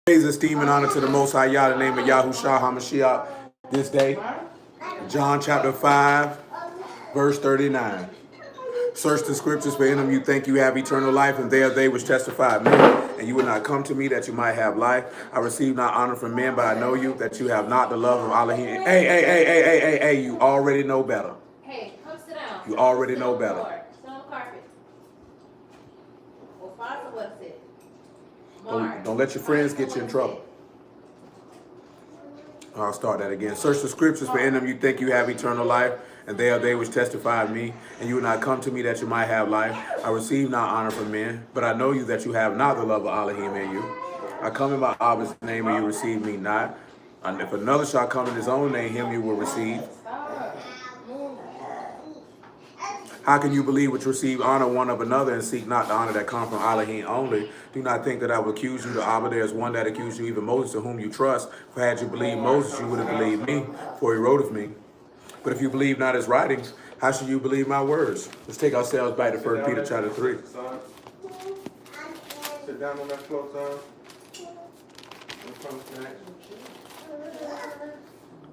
Praise, esteem, and honor to the Most High Yah, the name of Yahushua HaMashiach, this day. John chapter 5, verse 39. Search the scriptures, for in them you think you have eternal life, and they are they which testify of me. And you will not come to me that you might have life. I receive not honor from men, but I know you, that you have not the love of Elohim. Hey, you already know better. Hey, come sit down. You already know better. Sit on the carpet. Well, Father, what's it? Don't let your friends get you in trouble. I'll start that again. Search the scriptures, for in them you think you have eternal life, and they are they which testify of me. And you will not come to me that you might have life. I receive not honor from men, but I know you, that you have not the love of Elohim in you. I come in my Abba's name, and you receive me not. And if another shall come in his own name, him you will receive. How can you believe which receive honor one of another, and seek not the honor that come from Elohim only? Do not think that I will accuse you to Abba. There is one that accused you, even Moses, to whom you trust. For had you believed Moses, you would have believed me, for he wrote of me. But if you believe not his writings, how should you believe my words? Let's take ourselves back to 1 Peter chapter 3. Sit down on that floor, son.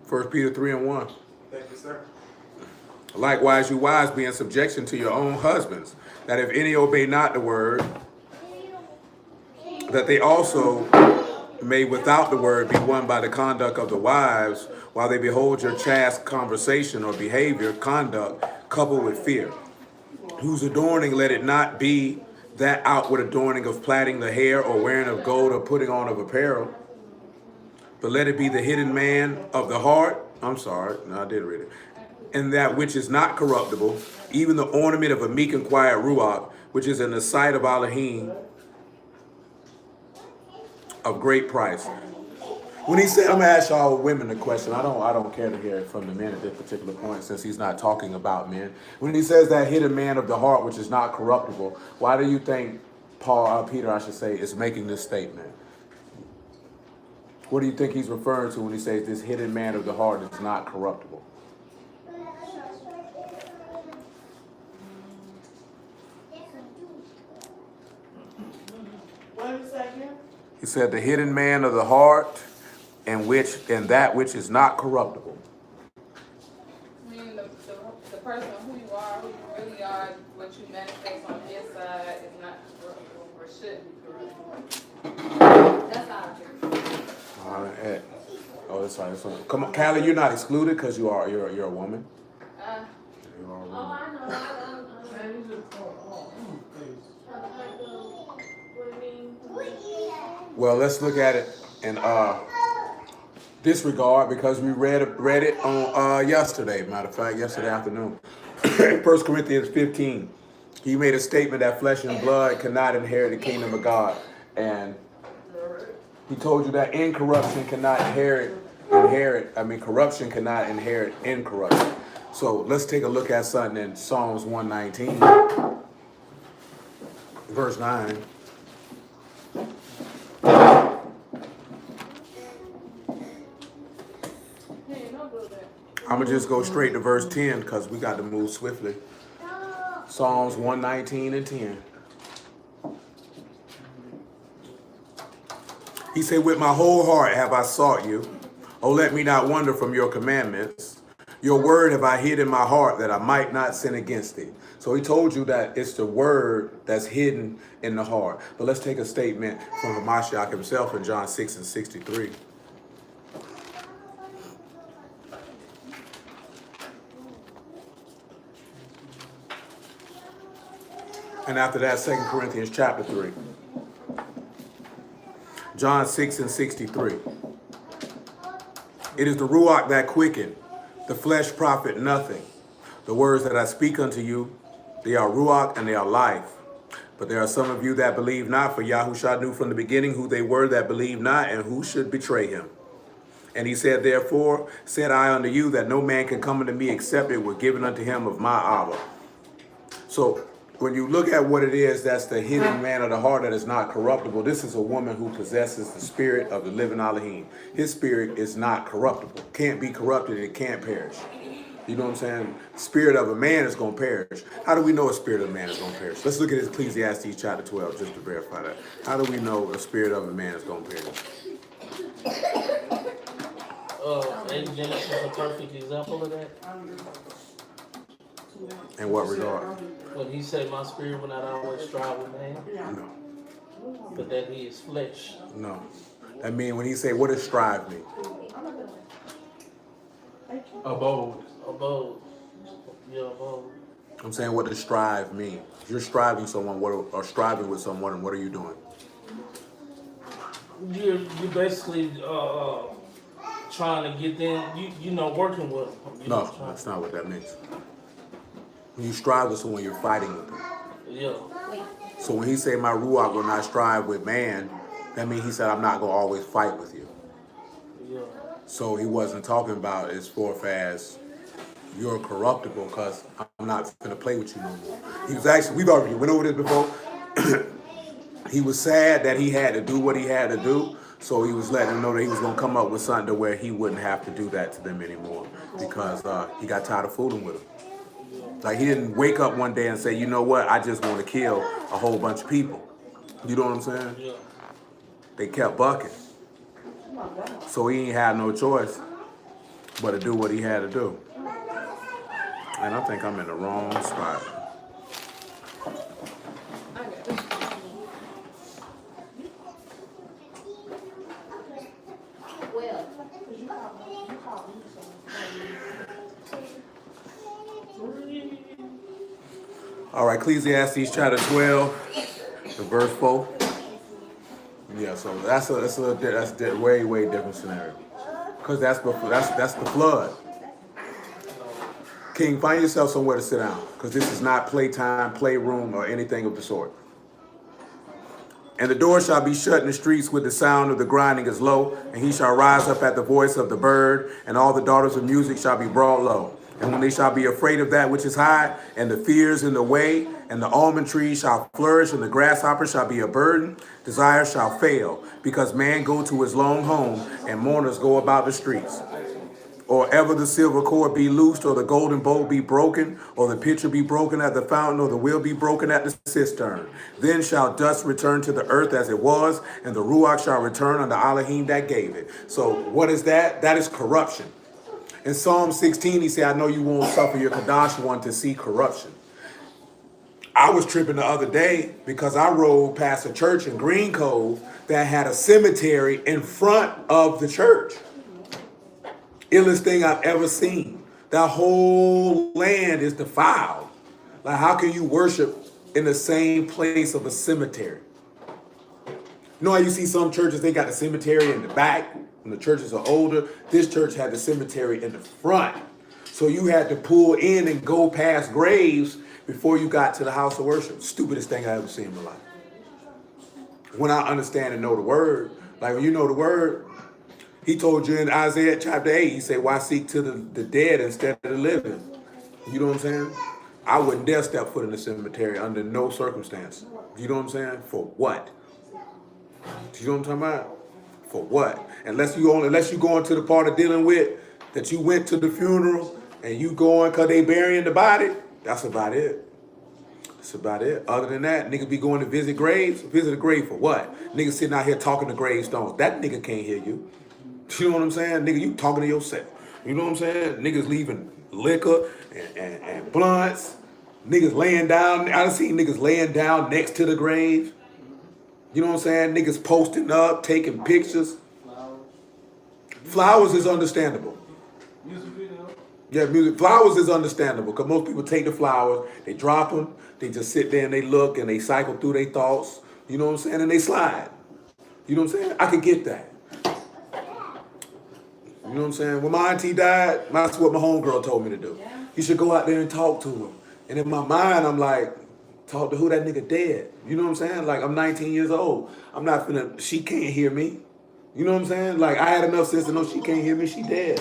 1 Peter 3 and 1. Thank you, sir. Likewise, you wives, be in subjection to your own husbands, that if any obey not the word, that they also may without the word be won by the conduct of the wives, while they behold your chaste conversation or behavior, conduct, coupled with fear, whose adorning let it not be that outward adorning of plaiting the hair or wearing of gold or putting on of apparel, but let it be the hidden man of the heart. I'm sorry, no, I did read it. And that which is not corruptible, even the ornament of a meek and quiet ruach, which is in the sight of Elohim of great price. When he said, I'm gonna ask y'all women the question. I don't care to hear it from the men at this particular point, since he's not talking about men. When he says that hidden man of the heart, which is not corruptible, why do you think Peter, I should say, is making this statement? What do you think he's referring to when he says this hidden man of the heart is not corruptible? He said the hidden man of the heart, and that which is not corruptible. Meaning the person who you are, who you really are, what you manifest on the inside is not corruptible or should be corruptible. That's how I feel. Oh, that's right. So, come on, Callie, you're not excluded because you're a woman. You're a woman. I know. Well, let's look at it in disregard, because we read it on yesterday. Matter of fact, yesterday afternoon. 1 Corinthians 15. He made a statement that flesh and blood cannot inherit the kingdom of God. And he told you that incorruption cannot corruption cannot inherit incorruption. So let's take a look at something in Psalms 119, verse 9. I'm going to just go straight to verse 10 because we got to move swiftly. Psalms 119 and 10. He said, with my whole heart have I sought you. Oh, let me not wander from your commandments. Your word have I hid in my heart, that I might not sin against thee. So he told you that it's the word that's hidden in the heart. But let's take a statement from Hamashiach himself in John 6 and 63. And after that, 2 Corinthians chapter 3. John 6 and 63. It is the Ruach that quicken, the flesh profit nothing. The words that I speak unto you, they are Ruach and they are life. But there are some of you that believe not, for Yahushua knew from the beginning who they were that believed not and who should betray him. And he said, therefore, said I unto you, that no man can come unto me except it were given unto him of my Abba. So when you look at what it is, that's the hidden man of the heart that is not corruptible. This is a woman who possesses the spirit of the living Elohim. His spirit is not corruptible. Can't be corrupted. It can't perish. You know what I'm saying? Spirit of a man is going to perish. How do we know a spirit of a man is going to perish? Let's look at Ecclesiastes chapter 12 just to verify that. How do we know a spirit of a man is going to perish? Lady Genesis is a perfect example of that. In what regard? When he said, "My spirit will not always strive with man, No. but that he is flesh." No. That mean when he say, what does strive mean? Abode. Abode. Yeah, abode. I'm saying, what does strive mean? If you're striving someone, or striving with someone, what are you doing? You basically trying to get them. You know, working with them. You know, No, trying- that's not what that means. When you strive with someone, you're fighting with them. Yeah. So when he say, my ruach will not strive with man, that means he said, I'm not going to always fight with you. Yeah. So he wasn't talking about as far as you're corruptible, because I'm not going to play with you no more. He was actually, we've already went over this before. He was sad that he had to do what he had to do. So he was letting them know that he was going to come up with something to where he wouldn't have to do that to them anymore, because he got tired of fooling with them. Like, he didn't wake up one day and say, you know what, I just want to kill a whole bunch of people. You know what I'm saying? Yeah. They kept bucking. So he ain't had no choice but to do what he had to do. And I think I'm in the wrong spot. Well, All right, Ecclesiastes chapter 12, the verse 4. Yeah, so that's a way different scenario. Because that's the flood. King, find yourself somewhere to sit down, because this is not playtime, playroom, or anything of the sort. And the door shall be shut in the streets with the sound of the grinding is low, and he shall rise up at the voice of the bird, and all the daughters of music shall be brought low. And when they shall be afraid of that which is high, and the fears in the way, and the almond tree shall flourish, and the grasshopper shall be a burden, desire shall fail, because man go to his long home, and mourners go about the streets. Or ever the silver cord be loosed, or the golden bowl be broken, or the pitcher be broken at the fountain, or the wheel be broken at the cistern. Then shall dust return to the earth as it was, and the ruach shall return unto Elohim that gave it. So what is that? That is corruption. In Psalm 16, he said, I know you won't suffer your Kadash one to see corruption. I was tripping the other day because I rode past a church in Green Cove that had a cemetery in front of the church. Illest thing I've ever seen. That whole land is defiled. Like, how can you worship in the same place of a cemetery? You know how you see some churches, they got the cemetery in the back when the churches are older? This church had the cemetery in the front. So you had to pull in and go past graves before you got to the house of worship. Stupidest thing I ever seen in my life. When I understand and know the word, like when you know the word, he told you in Isaiah chapter 8, he said, why seek to the dead instead of the living? You know what I'm saying? I wouldn't dare step foot in the cemetery under no circumstance. You know what I'm saying? For what? You know what I'm talking about? For what? Unless you going to the part of dealing with that you went to the funeral and you going because they burying the body, that's about it. That's about it. Other than that, niggas be going to visit graves. Visit a grave for what? Niggas sitting out here talking to gravestones. That nigga can't hear you. You know what I'm saying? Nigga, you talking to yourself. You know what I'm saying? Niggas leaving liquor and blunts. Niggas laying down. I done seen niggas laying down next to the grave. You know what I'm saying? Niggas posting up, taking pictures. Flowers is understandable. Music video. Yeah, music. Flowers is understandable because most people take the flowers, they drop them, they just sit there and they look and they cycle through their thoughts. You know what I'm saying? And they slide. You know what I'm saying? I could get that. You know what I'm saying? When my auntie died, that's what my homegirl told me to do. You should go out there and talk to her. And in my mind, I'm like, talk to who? That nigga dead. You know what I'm saying? Like, I'm 19 years old. I'm not finna, she can't hear me. You know what I'm saying? Like, I had enough sense to know she can't hear me, she dead.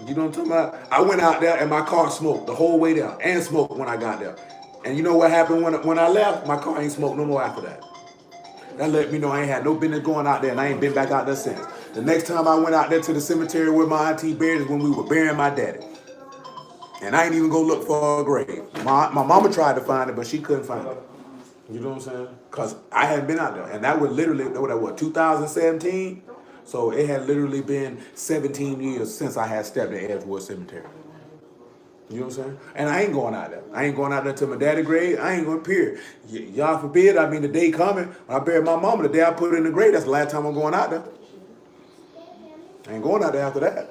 You know what I'm talking about? I went out there and my car smoked the whole way there and smoked when I got there. And you know what happened when I left? My car ain't smoked no more after that. That let me know I ain't had no business going out there and I ain't been back out there since. The next time I went out there to the cemetery where my auntie buried is when we were burying my daddy. And I ain't even go look for a grave. My mama tried to find it, but she couldn't find it. You know what I'm saying? Because I hadn't been out there. And that was literally, what, 2017? So it had literally been 17 years since I had stepped in Edgewood Cemetery. You know what I'm saying? And I ain't going out there. I ain't going out there till my daddy grave. I ain't going to period. Y'all forbid, I mean, the day coming, when I bury my mama, the day I put her in the grave, that's the last time I'm going out there. I ain't going out there after that.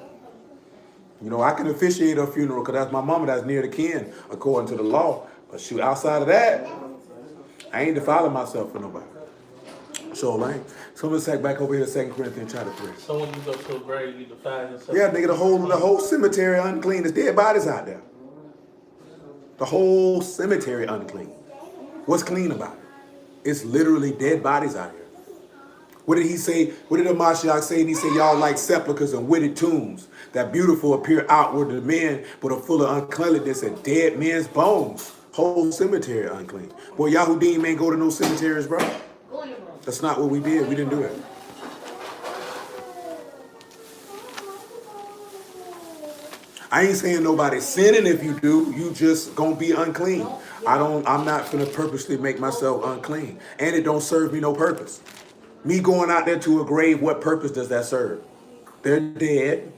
You know, I can officiate her funeral because that's my mama that's near the kin, according to the law. But shoot, outside of that, I ain't defiling myself for nobody. So, like, so let's take back over here to 2 Corinthians chapter 3. So when you go to a grave, you define yourself. Yeah, nigga, the whole cemetery unclean. There's dead bodies out there. The whole cemetery unclean. What's clean about it? It's literally dead bodies out here. What did he say? What did the Mashiach say? And he said, y'all like sepulchres and witted tombs that beautiful appear outward to men, but are full of uncleanliness and dead men's bones. Whole cemetery unclean. Boy, Yahudim ain't go to no cemeteries, bro. Go in the room. That's not what we did. We didn't do it. I ain't saying nobody's sinning if you do. You just gonna be unclean. I'm not gonna purposely make myself unclean. And it don't serve me no purpose. Me going out there to a grave, what purpose does that serve? They're dead.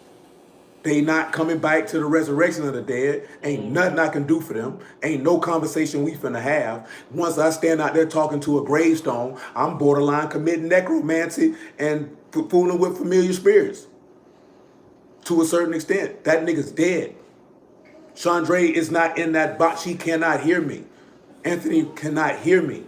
They not coming back to the resurrection of the dead. Ain't nothing I can do for them. Ain't no conversation we finna have. Once I stand out there talking to a gravestone, I'm borderline committing necromancy and fooling with familiar spirits. To a certain extent, that nigga's dead. Chandra is not in that box. She cannot hear me. Anthony cannot hear me.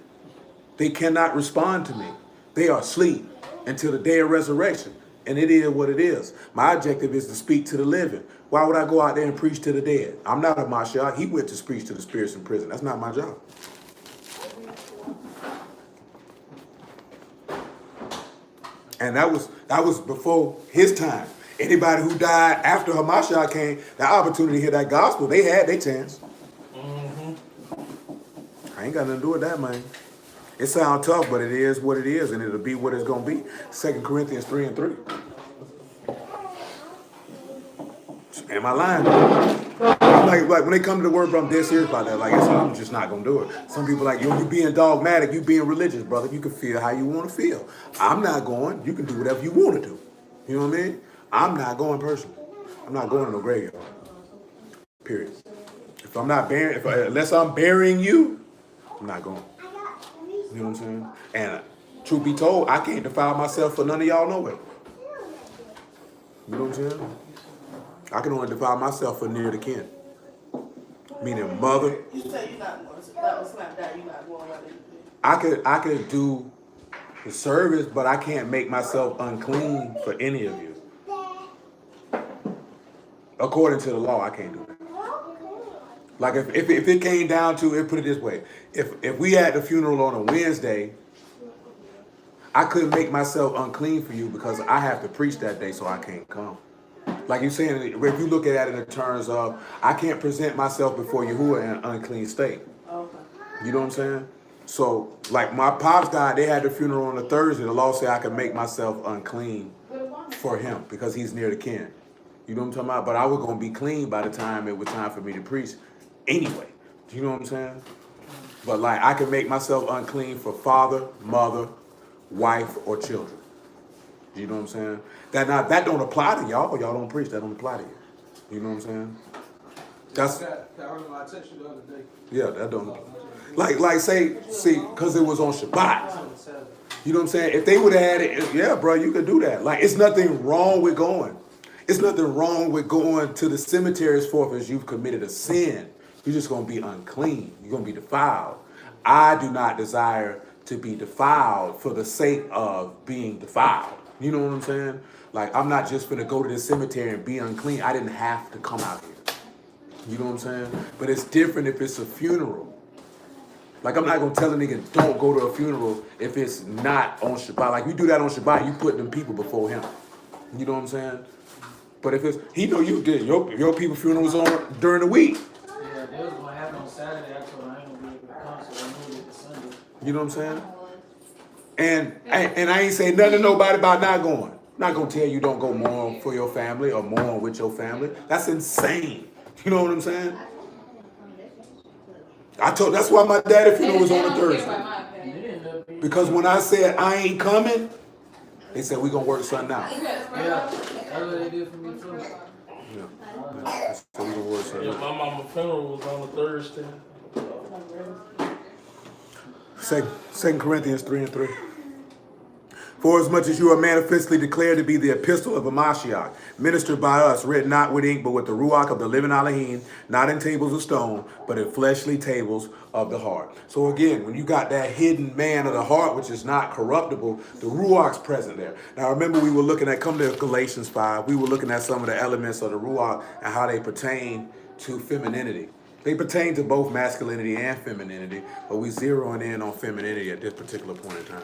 They cannot respond to me. They are asleep until the day of resurrection. And it is what it is. My objective is to speak to the living. Why would I go out there and preach to the dead? I'm not a Mashiach. He went to preach to the spirits in prison. That's not my job. And that was before his time. Anybody who died after Hamashiach came, the opportunity to hear that gospel, they had their chance. Mm-hmm. I ain't got nothing to do with that, man. It sounds tough, but it is what it is, and it'll be what it's going to be. 2 Corinthians 3:3. Am I lying? I'm like when they come to the word, bro, I'm dead serious about that. Like, I'm just not going to do it. Some people like, you being dogmatic, you being religious, brother. You can feel how you want to feel. I'm not going. You can do whatever you want to do. You know what I mean? I'm not going personally. I'm not going to no graveyard. Period. If I'm not burying, unless I'm burying you, I'm not going. You know what I'm saying? And truth be told, I can't defile myself for none of y'all nowhere. You know what I'm saying? I can only defile myself for near the kin. Meaning mother. You say you're not going to, that was not that, you're not going out. I could do the service, but I can't make myself unclean for any of you. According to the law, I can't do that. Like if it came down to it, put it this way: if we had the funeral on a Wednesday, I couldn't make myself unclean for you because I have to preach that day, so I can't come. Like you're saying, if you look at it in terms of I can't present myself before Yahuwah in an unclean state. Okay. You know what I'm saying? So like my pops died, they had the funeral on a Thursday. The law said I could make myself unclean for him because he's near the kin. You know what I'm talking about? But I was going to be clean by the time it was time for me to preach anyway. Do you know what I'm saying? But like I can make myself unclean for father, mother, wife, or children. You know what I'm saying? That don't apply to y'all. Y'all don't preach. That don't apply to you. You know what I'm saying? That's I texted you the other day. yeah. That don't like see because it was on Shabbat. You know what I'm saying? If they would have had it, yeah, bro, you could do that. Like it's nothing wrong with going. It's nothing wrong with going to the cemeteries for if you've committed a sin. You're just going to be unclean. You're going to be defiled. I do not desire to be defiled for the sake of being defiled. You know what I'm saying? Like, I'm not just going to go to the cemetery and be unclean. I didn't have to come out here. You know what I'm saying? But it's different if it's a funeral. Like, I'm not going to tell a nigga, don't go to a funeral if it's not on Shabbat. Like, you do that on Shabbat, you put them people before him. You know what I'm saying? But if it's, he know you did. Your people's funeral was on during the week. Yeah, they was gonna happen on Saturday. I told them I ain't gonna be able to come, so they moved it to Sunday. You know what I'm saying? And I ain't saying nothing to nobody about not going. Not gonna tell you don't go mourn for your family or mourn with your family. That's insane. You know what I'm saying? That's why my daddy funeral was on a Thursday. Because when I said I ain't coming, They said we're gonna work something out. Yeah, that's what they did for me too. Yeah. So we're gonna work something Yeah, out. my mama's funeral was on a Thursday. Second Corinthians 3:3. For as much as you are manifestly declared to be the epistle of a Mashiach, ministered by us, written not with ink, but with the ruach of the living Elohim, not in tables of stone, but in fleshly tables of the heart. So again, when you got that hidden man of the heart, which is not corruptible, the ruach's present there. Now remember, we were looking at, come to Galatians 5, we were looking at some of the elements of the ruach and how they pertain to femininity. They pertain to both masculinity and femininity, but we zeroing in on femininity at this particular point in time.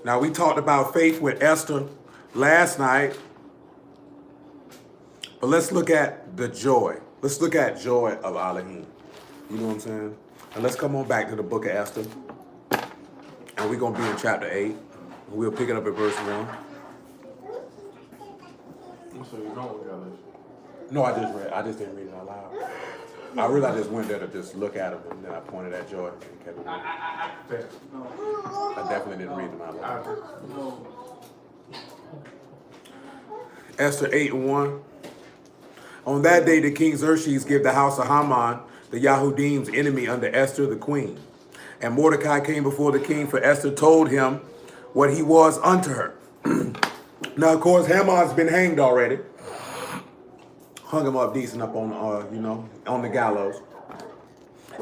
Now, we talked about faith with Esther last night, but let's look at the joy. Let's look at joy of Elohim. You know what I'm saying? And let's come on back to the book of Esther. And we're going to be in chapter 8. We'll pick it up at verse 1. So you know we got this. No, I just didn't read it out loud. I really just went there to just look at them, and then I pointed at Joy and kept it moving. Fair. I definitely didn't read them out loud. No. Esther 8:1. On that day, the king Xerxes gave the house of Haman, the Yahudim's enemy, under Esther the queen. And Mordecai came before the king, for Esther told him what he was unto her. Now, of course, Haman's been hanged already. Hung him up decent up on, on the gallows.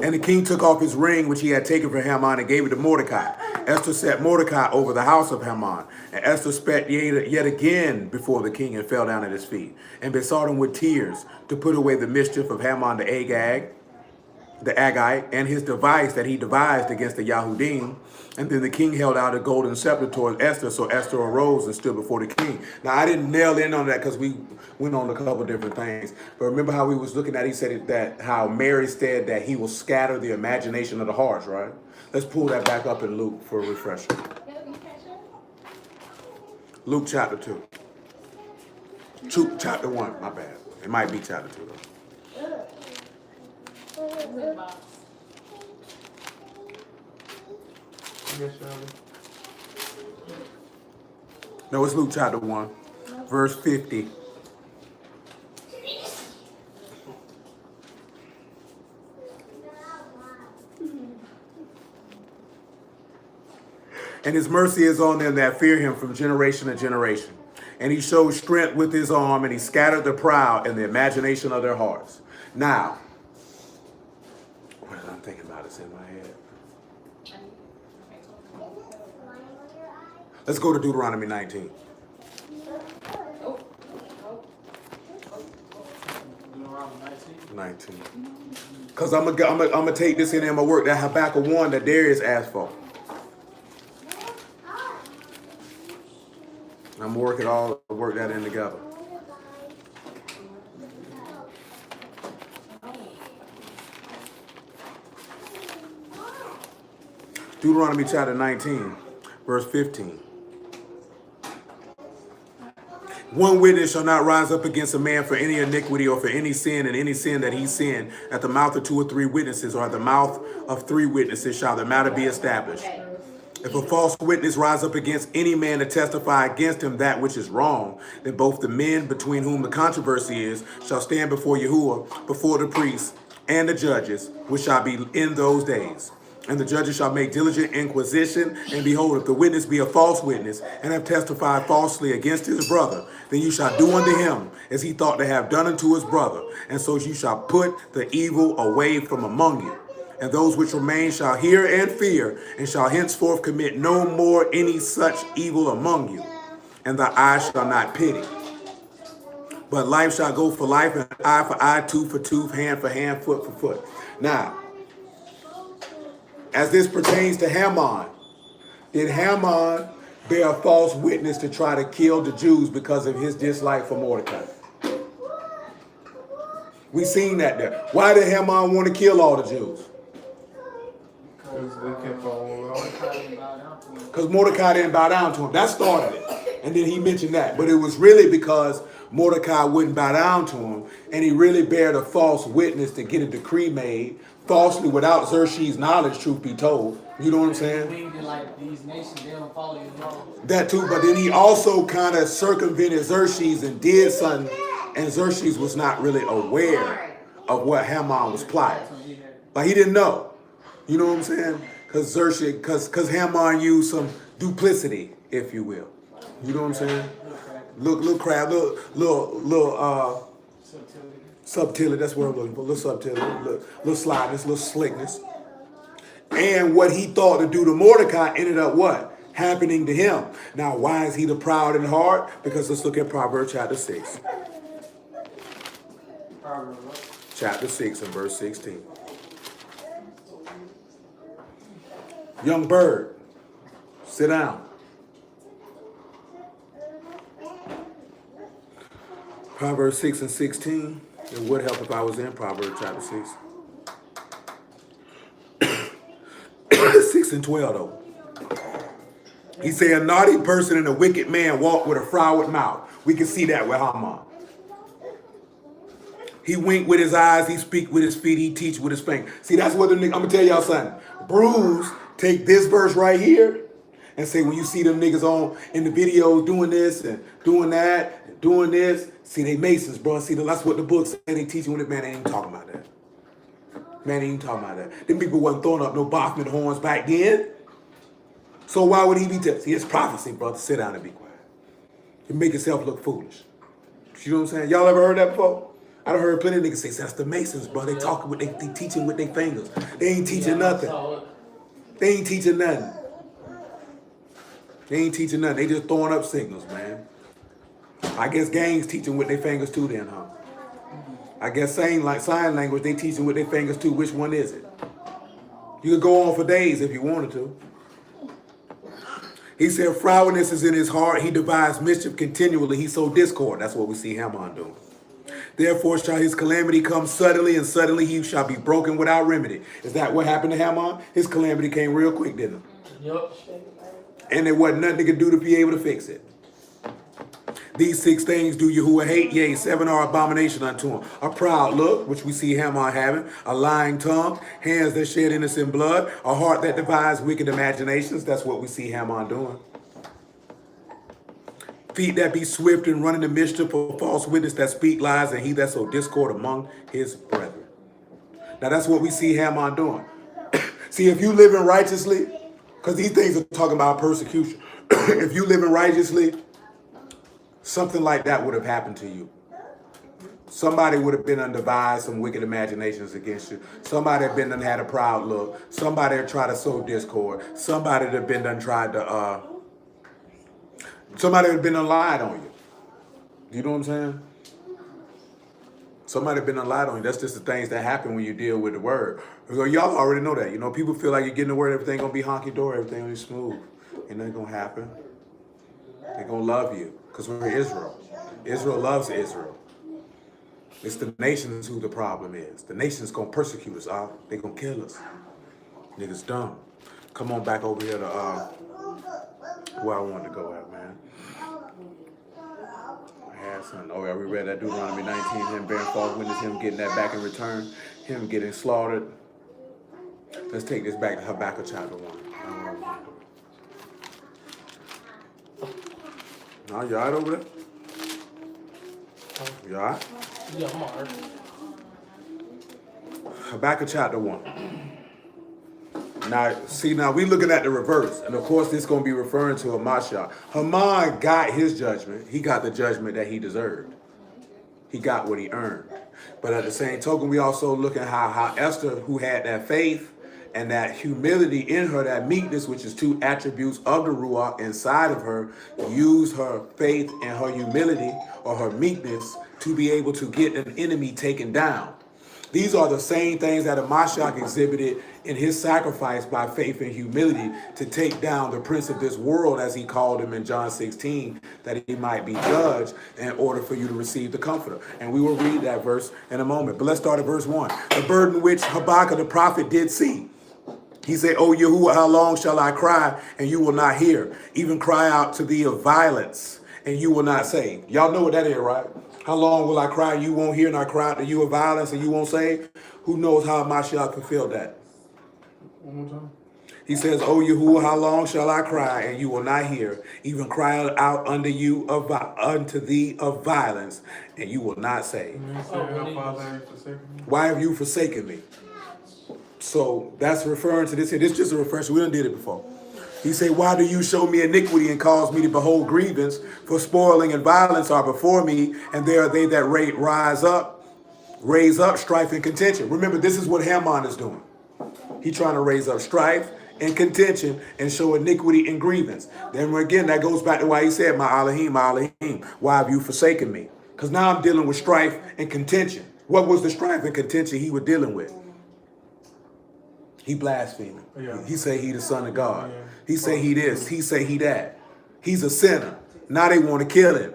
And the king took off his ring, which he had taken from Haman, and gave it to Mordecai. Esther set Mordecai over the house of Haman. And Esther spat yet again before the king and fell down at his feet, and besought him with tears to put away the mischief of Haman the Agagite, and his device that he devised against the Yahudim. And then the king held out a golden scepter towards Esther, so Esther arose and stood before the king. Now, I didn't nail in on that because we went on a couple different things. But remember how we was looking at, he said that how Mary said that he will scatter the imagination of the hearts, right? Let's pull that back up in Luke for a refresher. Luke chapter 2. Chapter 1, my bad. It might be chapter 2, though. Yes, Shirley. No, it's Luke chapter 1, verse 50. And his mercy is on them that fear him from generation to generation. And he showed strength with his arm, and he scattered the proud in the imagination of their hearts. Now, what I'm thinking about is in my head. Let's go to Deuteronomy 19. Deuteronomy 19. Because I'm gonna take this in and I'm gonna work that Habakkuk 1 that Darius asked for. I'm gonna work that in together. Deuteronomy chapter 19, verse 15. One witness shall not rise up against a man for any iniquity or for any sin, and any sin that he sinned. At the mouth of 2 or 3 witnesses, or at the mouth of 3 witnesses, shall the matter be established. If a false witness rise up against any man to testify against him that which is wrong, then both the men between whom the controversy is shall stand before Yahuwah, before the priests and the judges, which shall be in those days. And the judges shall make diligent inquisition, and behold, if the witness be a false witness, and have testified falsely against his brother, then you shall do unto him as he thought to have done unto his brother. And so you shall put the evil away from among you. And those which remain shall hear and fear, and shall henceforth commit no more any such evil among you. And the eye shall not pity. But life shall go for life, and eye for eye, tooth for tooth, hand for hand, foot for foot. Now, as this pertains to Haman, did Haman bear a false witness to try to kill the Jews because of his dislike for Mordecai? We seen that there. Why did Haman want to kill all the Jews? Because they kept on Because Mordecai didn't bow down to him. That started it. And then he mentioned that. But it was really because Mordecai wouldn't bow down to him, and he really bared a false witness to get a decree made falsely without Xerxes' knowledge, truth be told. You know what I'm saying? Meaning like these nations, they don't follow your law. That too, but then he also kind of circumvented Xerxes and did something, and Xerxes was not really aware of what Haman was plotting. So he had Like he didn't know. You know what I'm saying? Because Xerxes, because Haman used some duplicity, if you will. You know what I'm saying? Little crap, little subtlety. That's what I'm looking for. Little subtlety, little slyness, little slickness. And what he thought to do to Mordecai ended up what? Happening to him. Now, why is he the proud in heart? Because let's look at Proverbs chapter 6. Chapter 6 and verse 16. Young bird, sit down. Proverbs 6 and 16. It would help if I was in Proverbs chapter 6. 6 and 12 though. He said, a naughty person and a wicked man walk with a froward mouth. We can see that with Haman. He wink with his eyes, he speak with his feet, he teach with his finger. See, that's what the nigga, I'm gonna tell y'all something. Bruce, take this verse right here and say, when you see them niggas on in the videos doing this and doing that and doing this, see, they Masons, bro. See, that's what the book say. They teaching when the man ain't even talking about that. Man ain't even talking about that. Them people wasn't throwing up no Bachman horns back then. So why would he be telling? See, it's prophecy, brother. Sit down and be quiet. You make yourself look foolish. You know what I'm saying? Y'all ever heard that before? I done heard plenty of niggas say, that's the Masons, bro. They talking with, they teaching with their fingers. They ain't teaching nothing. They ain't teaching nothing. They ain't teaching nothing. They just throwing up signals, man. I guess gangs teaching with their fingers too then, huh? I guess sign language, they teaching with their fingers too. Which one is it? You could go on for days if you wanted to. He said, frowardness is in his heart. He devised mischief continually. He sowed discord. That's what we see Haman doing. Therefore shall his calamity come suddenly, and suddenly he shall be broken without remedy. Is that what happened to Haman? His calamity came real quick, didn't it? Yep. And there wasn't nothing he could do to be able to fix it. These 6 things do Yahuwah hate, yea, 7 are abomination unto him. A proud look, which we see Haman having, a lying tongue, hands that shed innocent blood, a heart that devises wicked imaginations. That's what we see Haman doing. Feet that be swift and running the mischief, a false witness that speak lies, and he that sow discord among his brethren. Now that's what we see Haman doing. See, if you living righteously, because these things are talking about persecution. If you living righteously, something like that would have happened to you. Somebody would have been undevised some wicked imaginations against you. Somebody had been done had a proud look. Somebody had tried to sow discord. Somebody had been done tried to somebody had been done lied on you. You know what I'm saying? Somebody had been done lied on you. That's just the things that happen when you deal with the word. So y'all already know that. You know, people feel like you're getting the word, everything gonna be honky-dory, everything gonna be smooth. Ain't nothing gonna happen. They're gonna love you. Because we're Israel. Israel loves Israel. It's the nations who the problem is. The nations gonna persecute us. They gonna kill us. Niggas dumb. Come on back over here to where I wanted to go at, man. I had something. Oh yeah, we read that Deuteronomy 19, him bearing false witness, him getting that back in return, him getting slaughtered. Let's take this back to Habakkuk chapter 1. No, you all right over there? You all right? Yeah, I'm alright. Habakkuk chapter 1. Now we looking at the reverse. And of course, this is going to be referring to Hamashiach. Haman got his judgment. He got the judgment that he deserved. He got what he earned. But at the same token, we also look at how Esther, who had that faith and that humility in her, that meekness, which is 2 attributes of the Ruach inside of her, used her faith and her humility or her meekness to be able to get an enemy taken down. These are the same things that Hamashiach exhibited in his sacrifice by faith and humility to take down the prince of this world, as he called him in John 16, that he might be judged in order for you to receive the comforter. And we will read that verse in a moment. But let's start at verse 1. The burden which Habakkuk the prophet did see. He said, O Yahuwah, how long shall I cry and you will not hear? Even cry out to thee of violence and you will not save. Y'all know what that is, right? How long will I cry and you won't hear, and I cry out to you of violence and you won't save? Who knows how Mashiach fulfilled that? One more time. He says, "O Yahuwah, how long shall I cry, and you will not hear? Even cry out unto thee of violence, and you will not say. And he said, "How Father have forsaken me." Why have you forsaken me?" So that's referring to this here. This is just a refresher. We done did it before. He said, "Why do you show me iniquity and cause me to behold grievance? For spoiling and violence are before me, and there are they that raise up strife and contention." Remember, this is what Haman is doing. He's trying to raise up strife and contention and show iniquity and grievance. Then again, that goes back to why he said, my Elohim, why have you forsaken me? Because now I'm dealing with strife and contention. What was the strife and contention he was dealing with? He blaspheming. Yeah. He say he the son of God. Yeah. He say he this. He say he that. He's a sinner. Now they want to kill him.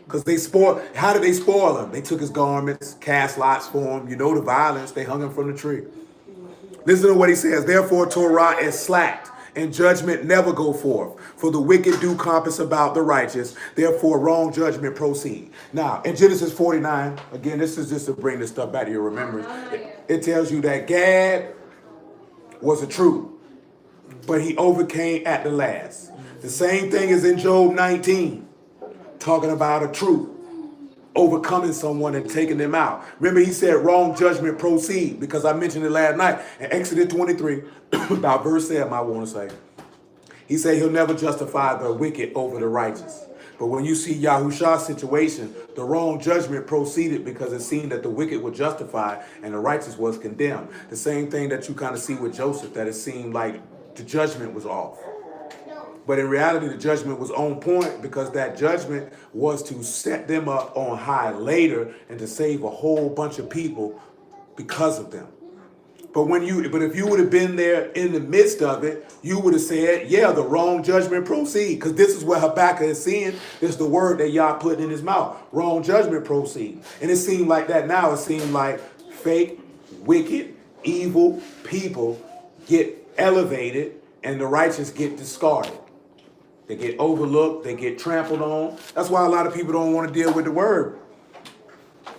Because how did they spoil him? They took his garments, cast lots for him. You know the violence. They hung him from the tree. Listen to what he says. "Therefore Torah is slacked, and judgment never go forth. For the wicked do compass about the righteous. Therefore wrong judgment proceed." Now, in Genesis 49, again, this is just to bring this stuff back to your remembrance. It tells you that Gad was a truth, but he overcame at the last. The same thing is in Job 19, talking about a truth, overcoming someone and taking them out. Remember, he said wrong judgment proceed, because I mentioned it last night in Exodus 23, about verse 7, I want to say. He said he'll never justify the wicked over the righteous. But when you see Yahushua's situation, the wrong judgment proceeded because it seemed that the wicked were justified and the righteous was condemned. The same thing that you kind of see with Joseph, that it seemed like the judgment was off. But in reality, the judgment was on point, because that judgment was to set them up on high later and to save a whole bunch of people because of them. But if you would have been there in the midst of it, you would have said, yeah, the wrong judgment proceed. Because this is what Habakkuk is seeing. This is the word that Yah put in his mouth. Wrong judgment proceed. And it seemed like that now. It seemed like fake, wicked, evil people get elevated and the righteous get discarded. They get overlooked. They get trampled on. That's why a lot of people don't want to deal with the word.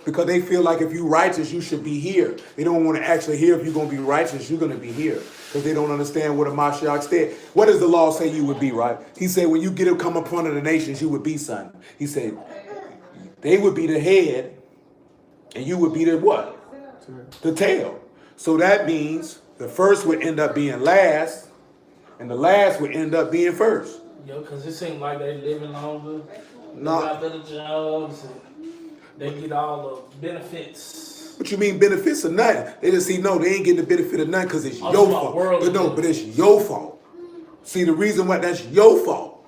Because they feel like if you're righteous, you should be here. They don't want to actually hear if you're going to be righteous, you're going to be here. Because they don't understand what a Mashiach said. What does the law say you would be, right? He said, when you get to come upon the nations, you would be son. He said, they would be the head, and you would be the what? The tail. So that means the first would end up being last, and the last would end up being first. Yo, because it seems like they living longer. No. They got better jobs. And they get all the benefits. What you mean benefits or nothing? They just see, no, they ain't getting the benefit of nothing because it's Oh, your it's my fault. world, But no, man. but it's your fault. See, the reason why that's your fault.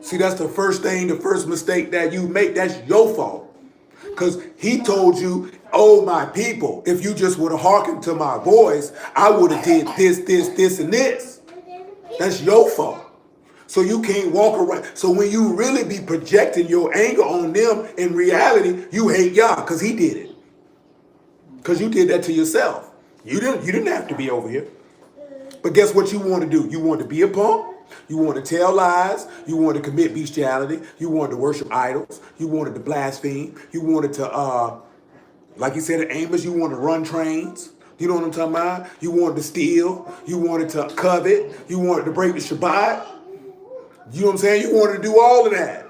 See, that's the first thing, the first mistake that you make. That's your fault. Because he told you, oh, my people, if you just would have hearkened to my voice, I would have did this, and this. That's your fault. So you can't walk around. So when you really be projecting your anger on them, in reality, you hate Yah because he did it. Because you did that to yourself. You didn't have to be over here. But guess what you want to do? You want to be a punk. You want to tell lies. You want to commit bestiality. You wanted to worship idols. You wanted to blaspheme. You wanted to, like you said at Amos, you wanted to run trains. You know what I'm talking about? You wanted to steal. You wanted to covet. You wanted to break the Shabbat. You know what I'm saying? You wanted to do all of that.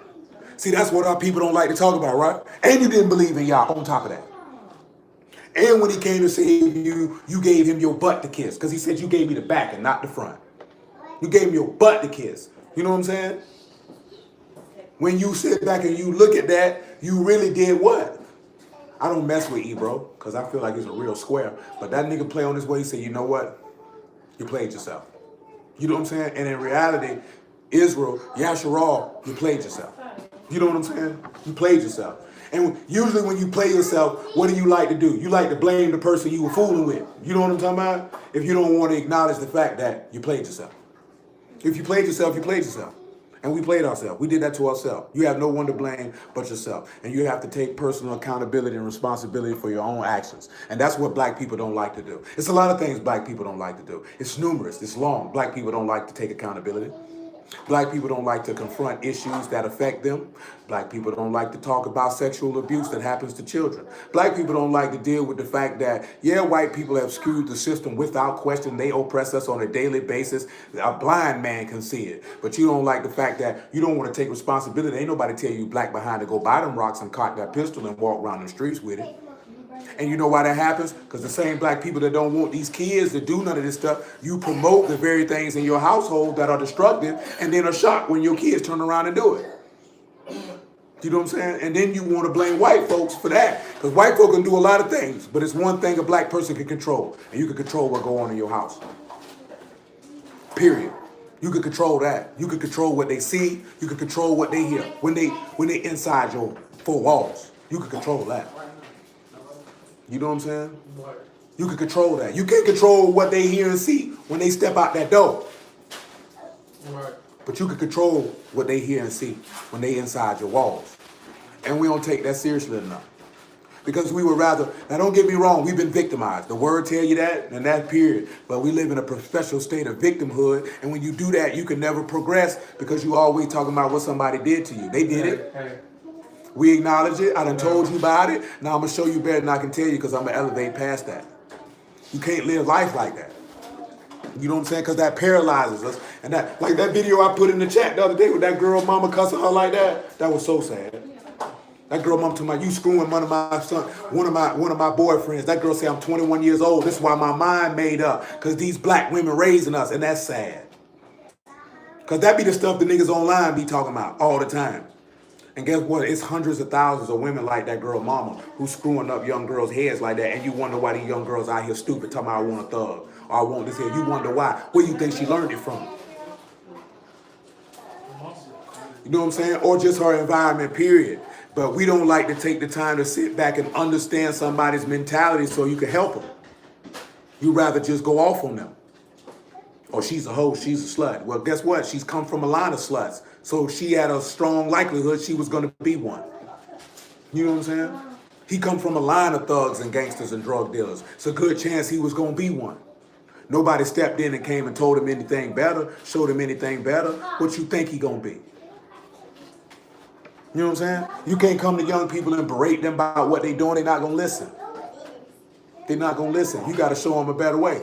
See, that's what our people don't like to talk about, right? And you didn't believe in Yah on top of that. And when he came to save you, you gave him your butt to kiss. Because he said you gave me the back and not the front. You gave him your butt to kiss. You know what I'm saying? When you sit back and you look at that, you really did what? I don't mess with Ebro, because I feel like he's a real square. But that nigga play on this way, he said, you know what? You played yourself. You know what I'm saying? And in reality, Israel, Yasharal, you played yourself. You know what I'm saying? You played yourself. And usually when you play yourself, what do you like to do? You like to blame the person you were fooling with. You know what I'm talking about? If you don't want to acknowledge the fact that you played yourself. If you played yourself, you played yourself. And we played ourselves. We did that to ourselves. You have no one to blame but yourself. And you have to take personal accountability and responsibility for your own actions. And that's what black people don't like to do. It's a lot of things black people don't like to do. It's numerous. It's long. Black people don't like to take accountability. Black people don't like to confront issues that affect them. Black people don't like to talk about sexual abuse that happens to children. Black people don't like to deal with the fact that, yeah, white people have skewed the system without question. They oppress us on a daily basis. A blind man can see it. But you don't like the fact that you don't want to take responsibility. Ain't nobody tell you black behind to go buy them rocks and cock that pistol and walk around the streets with it. And you know why that happens? Because the same black people that don't want these kids to do none of this stuff, you promote the very things in your household that are destructive and then are shocked when your kids turn around and do it. You know what I'm saying? And then you want to blame white folks for that. Because white folk can do a lot of things, but it's one thing a black person can control. And you can control what go on in your house. Period. You can control that. You can control what they see. You can control what they hear. When they inside your four walls, you can control that. You know what I'm saying? You can control that. You can't control what they hear and see when they step out that door. Right. But you can control what they hear and see when they inside your walls. And we don't take that seriously enough. Because we would rather, now don't get me wrong, we've been victimized. The word tell you that, and that period. But we live in a perpetual state of victimhood. And when you do that, you can never progress because you always talking about what somebody did to you. They did it. Hey, We acknowledge it. I done told you about it. Now I'm going to show you better than I can tell you because I'm going to elevate past that. You can't live life like that. You know what I'm saying? Because that paralyzes us. And that, like that video I put in the chat the other day with that girl mama cussing her like that, that was so sad. That girl mama told me, you screwing one of my son, one of my boyfriends. That girl said, I'm 21 years old. This is why my mind made up. Because these black women raising us. And that's sad. Because that be the stuff the niggas online be talking about all the time. And guess what? It's hundreds of thousands of women like that girl mama who's screwing up young girls' heads like that. And you wonder why these young girls out here stupid talking about I want a thug. Or I want this here. You wonder why. Where you think she learned it from? You know what I'm saying? Or just her environment, period. But we don't like to take the time to sit back and understand somebody's mentality so you can help them. You rather just go off on them. Oh, she's a hoe, she's a slut. Well, guess what? She's come from a line of sluts. So she had a strong likelihood she was going to be one. You know what I'm saying? He come from a line of thugs and gangsters and drug dealers. It's a good chance he was going to be one. Nobody stepped in and came and told him anything better, showed him anything better. What you think he going to be? You know what I'm saying? You can't come to young people and berate them about what they doing. They're not going to listen. They're not going to listen. You got to show them a better way.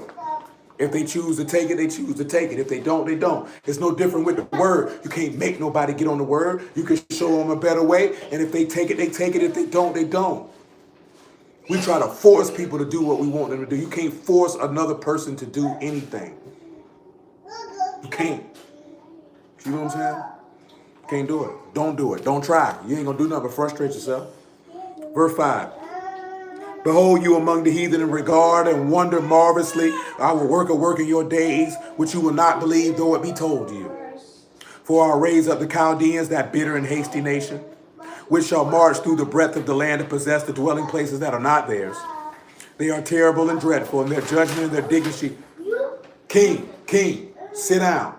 If they choose to take it, they choose to take it. If they don't, they don't. It's no different with the word. You can't make nobody get on the word. You can show them a better way. And if they take it, they take it. If they don't, they don't. We try to force people to do what we want them to do. You can't force another person to do anything. You can't. You know what I'm saying? Can't do it. Don't do it. Don't try. You ain't going to do nothing but frustrate yourself. Verse 5. Behold you among the heathen and regard and wonder marvelously. I will work a work in your days, which you will not believe, though it be told you. For I'll raise up the Chaldeans, that bitter and hasty nation, which shall march through the breadth of the land and possess the dwelling places that are not theirs. They are terrible and dreadful, and their judgment and their dignity. King, sit down.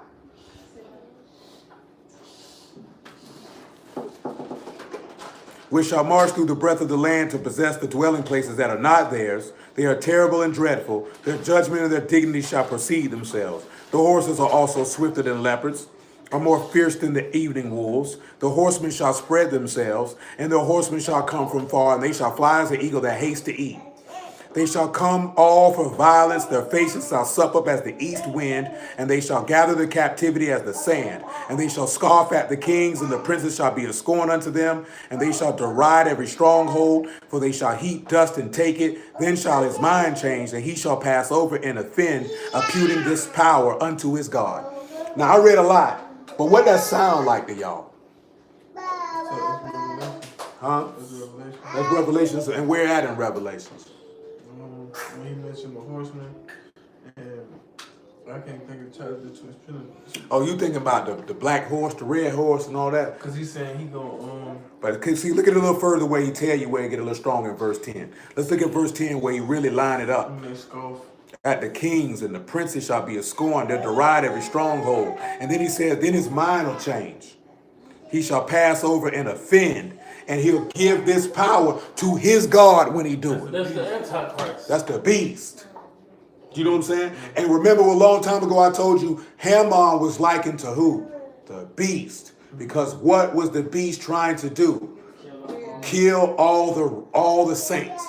Which shall march through the breadth of the land to possess the dwelling places that are not theirs. They are terrible and dreadful. Their judgment and their dignity shall precede themselves. The horses are also swifter than leopards, are more fierce than the evening wolves. The horsemen shall spread themselves, and the horsemen shall come from far, and they shall fly as the eagle that hastes to eat. They shall come all for violence, their faces shall sup up as the east wind, and they shall gather the captivity as the sand. And they shall scoff at the kings, and the princes shall be a scorn unto them, and they shall deride every stronghold, for they shall heap dust and take it. Then shall his mind change, and he shall pass over and offend, imputing this power unto his God. Now, I read a lot, but what that sound like to y'all? so it's Revelation. Huh? It's Revelation. That's Revelations, and where at in Revelations? When he mentioned the horseman, and I can't think of the chapter between Trinity. Oh, you thinking about the black horse, the red horse, and all that? Because he's saying he gonna But see, look at it a little further where he tell you where he get a little stronger in verse 10. Let's look at verse 10 where he really line it up. they scoff. At the kings and the princes shall be a scorn. They'll deride every stronghold. And then he says, then his mind will change. He shall pass over and offend. And he'll give this power to his God when he do it. That's the Antichrist. That's the beast. You know what I'm saying? And remember a long time ago I told you Haman was likened to who? The beast. Because what was the beast trying to do? Kill all the saints.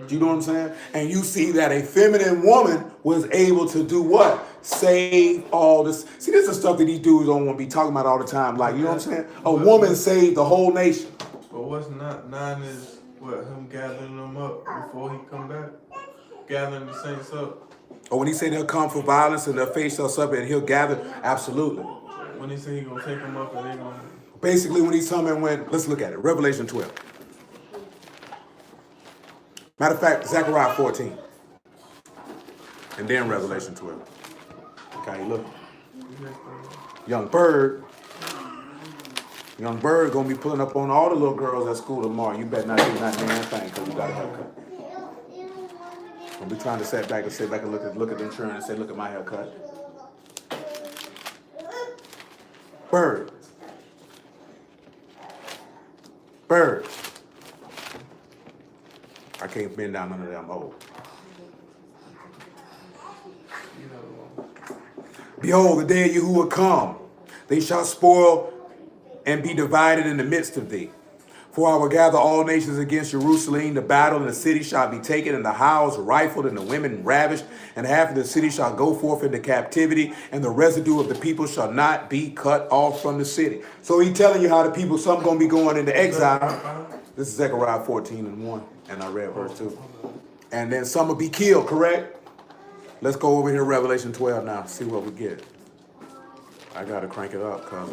Do you know what I'm saying? And you see that a feminine woman was able to do what? Save all this. See, this is stuff that these dudes don't want to be talking about all the time. Like, you know what I'm saying? A woman saved the whole nation. But what's not 9 is what, him gathering them up before he come back? Gathering the saints up. Or when he say they'll come for violence and they'll face us up and he'll gather, absolutely. When he say he gonna take them up and they gonna... Basically, when he's coming, let's look at it. Revelation 12. Matter of fact, Zechariah 14. And then Revelation 12. Okay, look. Young Bird gonna be pulling up on all the little girls at school tomorrow. You better not do not damn thing because you got a haircut. Gonna be trying to sit back and look at them children and say, look at my haircut. Bird. I can't bend down under that. I'm old. Behold, the day of Yahuwah come. They shall spoil and be divided in the midst of thee. For I will gather all nations against Jerusalem. The battle in the city shall be taken, and the house rifled, and the women ravished. And half of the city shall go forth into captivity, and the residue of the people shall not be cut off from the city. So he's telling you how the people, some going to be going into exile. This is Zechariah 14:1, and I read verse 2. And then some will be killed, correct? Let's go over here to Revelation 12 now, see what we get. I got to crank it up because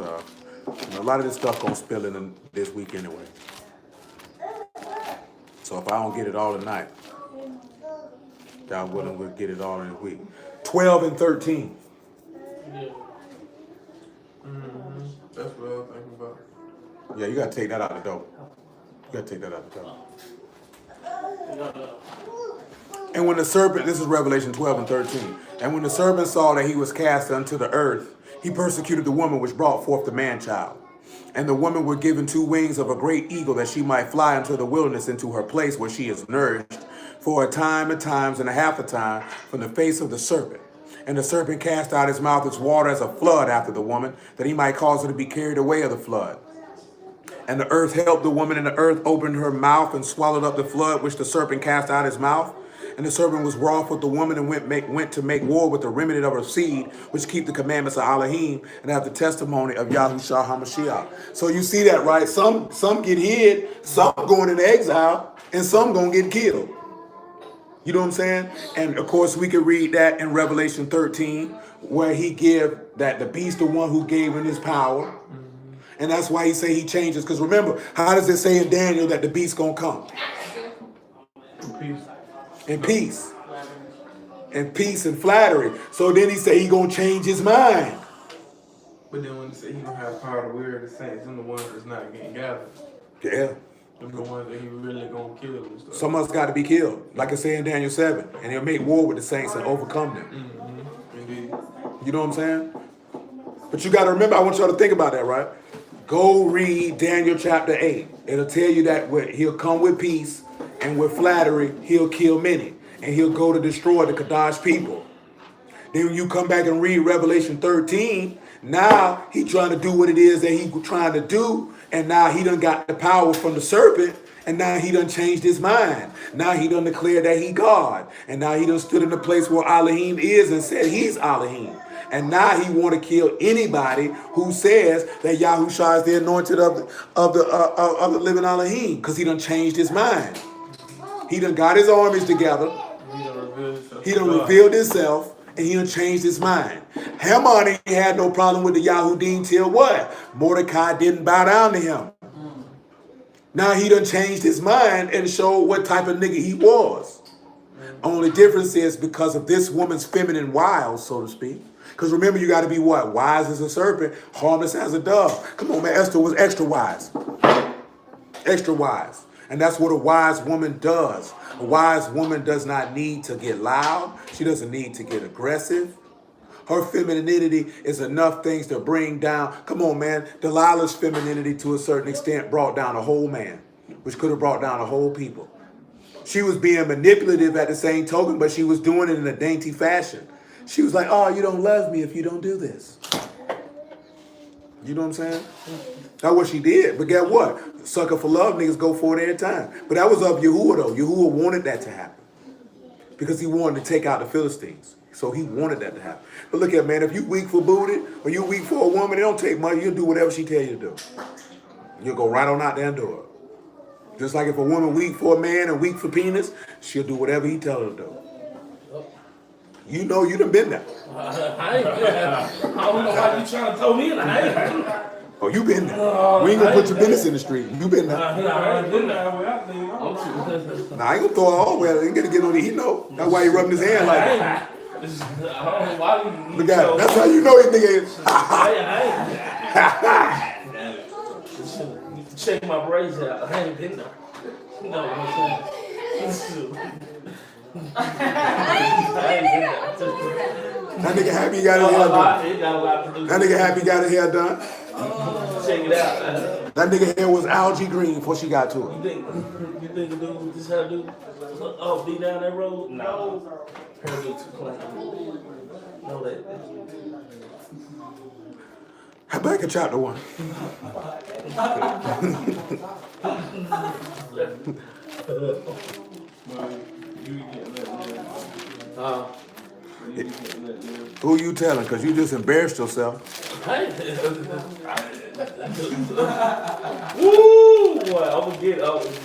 a lot of this stuff going to spill in this week anyway. So if I don't get it all tonight, y'all will get it all in a week. 12 and 13. Yeah. That's what I was thinking about. Yeah, you got to take that out the door. You got to take that out the door. And when the serpent, this is Revelation 12 and 13. And when the serpent saw that he was cast unto the earth, he persecuted the woman which brought forth the man-child. And the woman were given 2 wings of a great eagle, that she might fly into the wilderness, into her place where she is nourished for a time and times and a half a time from the face of the serpent. And the serpent cast out his mouth its water as a flood after the woman, that he might cause her to be carried away of the flood. And the earth helped the woman, and the earth opened her mouth and swallowed up the flood which the serpent cast out his mouth. And the serpent was wroth with the woman and went to make war with the remnant of her seed, which keep the commandments of Elohim and have the testimony of Yahushua HaMashiach. So you see that, right? Some get hid, some going into exile, and some gonna get killed. You know what I'm saying? And of course we could read that in Revelation 13, where he give that the beast, the one who gave him his power. And that's why he say he changes. Because remember, how does it say in Daniel that the beast gonna come? In peace. And peace and flattery. So then he say he gonna change his mind. But then when he say he gonna have power to wear the saints, them the ones that's not getting gathered. Yeah. Them the ones that he really gonna kill and stuff. Some of us got to be killed. Like I say in Daniel 7. And he'll make war with the saints and overcome them. Indeed. You know what I'm saying? But you got to remember, I want y'all to think about that, right? Go read Daniel chapter 8. It'll tell you that he'll come with peace, and with flattery, he'll kill many. And he'll go to destroy the Kadash people. Then when you come back and read Revelation 13, now he trying to do what it is that he trying to do. And now he done got the power from the serpent. And now he done changed his mind. Now he done declared that he God. And now he done stood in the place where Elohim is and said he's Elohim. And now he want to kill anybody who says that Yahushua is the anointed of the living Elohim, because he done changed his mind. He done got his armies together. He done revealed himself, and he done changed his mind. Haman ain't had no problem with the Yahudim till what? Mordecai didn't bow down to him. Now he done changed his mind and showed what type of nigga he was. Only difference is because of this woman's feminine wiles, so to speak. Because remember, you got to be what? Wise as a serpent, harmless as a dove. Come on, man. Esther was extra wise. Extra wise. And that's what a wise woman does. A wise woman does not need to get loud. She doesn't need to get aggressive. Her femininity is enough things to bring down. Come on, man. Delilah's femininity to a certain extent brought down a whole man, which could have brought down a whole people. She was being manipulative at the same token, but she was doing it in a dainty fashion. She was like, oh, you don't love me if you don't do this. You know what I'm saying? That's what she did. But guess what? Sucker for love niggas go for it every time. But that was of Yahuwah though. Yahuwah wanted that to happen. Because he wanted to take out the Philistines. So he wanted that to happen. But look at man, if you weak for booty or you weak for a woman, it don't take much. You'll do whatever she tell you to do. You'll go right on out there and do it. Just like if a woman weak for a man and weak for penis, she'll do whatever he tell her to do. You know you done been there. I don't know why you trying to throw me in the hand. Oh, you been there. We ain't gonna put your business in the street. You been there. I ain't been there. Nah, I ain't gonna throw it all away. I ain't gonna get on the he know. That's why he rubbing his hand like that. I don't know why you. Look at it. That's how you know he nigga is. Check my braids out. I ain't been there. You know what I'm saying? I ain't been there. That nigga happy he got his hair done. He got a lot to do. That nigga happy he got his hair done. Check it out. That nigga hair was algae green before she got to it. You think the dude with this hairdo? Oh, be down that road? No. Hairdo too clean. Know that. Habakkuk chapter 1. Who you telling? Because you just embarrassed yourself. Woo! Boy, I'm gonna get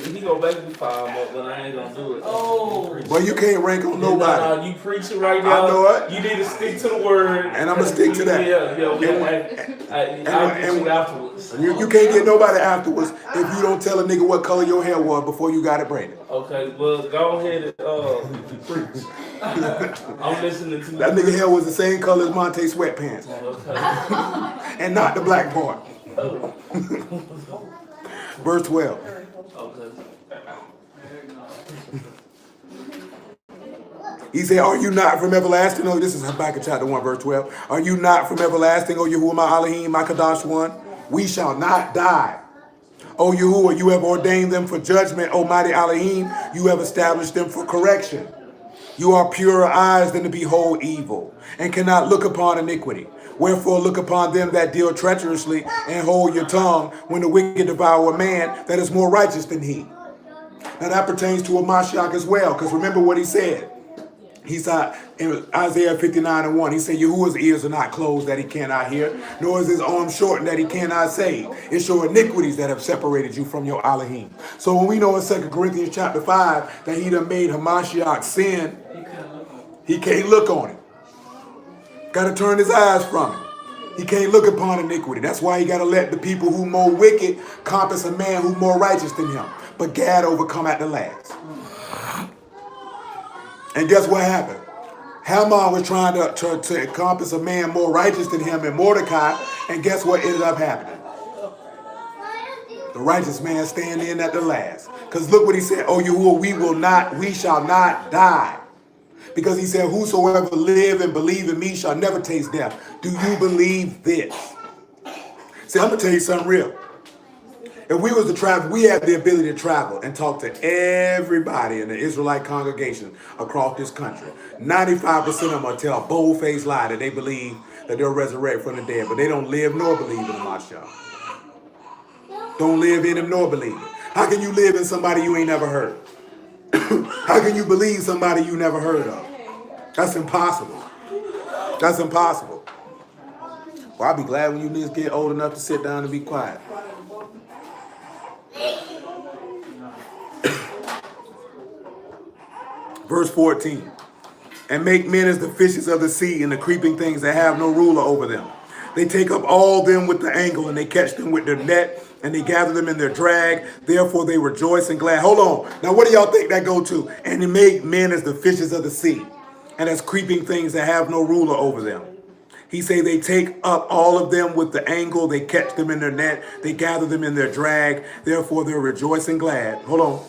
he gonna make me fire him up, but I ain't gonna do it. Oh. Well, you can't rank on nobody. Nah, you preaching right now. I know it. You need to stick to the word. And I'm going to stick to that. I'll get you afterwards. You can't get nobody afterwards if you don't tell a nigga what color your hair was before you got it braided. Okay, well, go ahead and preach. I'm listening to that nigga hair was the same color as Monte sweatpants. Okay. And not the black part. Oh. Verse 12. Okay. He said, are you not from everlasting? Oh, this is Habakkuk chapter 1, verse 12. Are you not from everlasting, O Yahuwah, my Elohim, my Kadosh one? We shall not die. O Yahuwah, you have ordained them for judgment. O mighty Elohim, you have established them for correction. You are purer eyes than to behold evil, and cannot look upon iniquity. Wherefore look upon them that deal treacherously, and hold your tongue when the wicked devour a man that is more righteous than he. Now that pertains to a Mashiach as well, because remember what he said. He said in Isaiah 59:1, he said, Yahuwah's ears are not closed that he cannot hear, nor is his arm shortened that he cannot save. It's your iniquities that have separated you from your Elohim. So when we know in 2 Corinthians chapter 5 that he done made Hamashiach sin, he can't look on it. Got to turn his eyes from it. He can't look upon iniquity. That's why he got to let the people who more wicked compass a man who more righteous than him. But Gad overcome at the last. And guess what happened? Haman was trying to encompass a man more righteous than him in Mordecai, and guess what ended up happening? The righteous man stand in at the last. Because look what he said, oh Yahuwah, we shall not die. Because he said, whosoever live and believe in me shall never taste death. Do you believe this? See, I'm going to tell you something real. If we was to travel, we have the ability to travel and talk to everybody in the Israelite congregation across this country. 95% of them will tell a bold-faced lie that they believe that they'll resurrect from the dead, but they don't live nor believe in the Mashiach. Don't live in him nor believe it. How can you live in somebody you ain't never heard? How can you believe somebody you never heard of? That's impossible. That's impossible. Well, I'll be glad when you niggas get old enough to sit down and be quiet. Verse 14. And make men as the fishes of the sea and the creeping things that have no ruler over them. They take up all them with the angle, and they catch them with their net, and they gather them in their drag. Therefore they rejoice and glad. Hold on. Now what do y'all think that go to? And they make men as the fishes of the sea, and as creeping things that have no ruler over them. He say they take up all of them with the angle, they catch them in their net, they gather them in their drag. Therefore they're rejoicing glad. Hold on.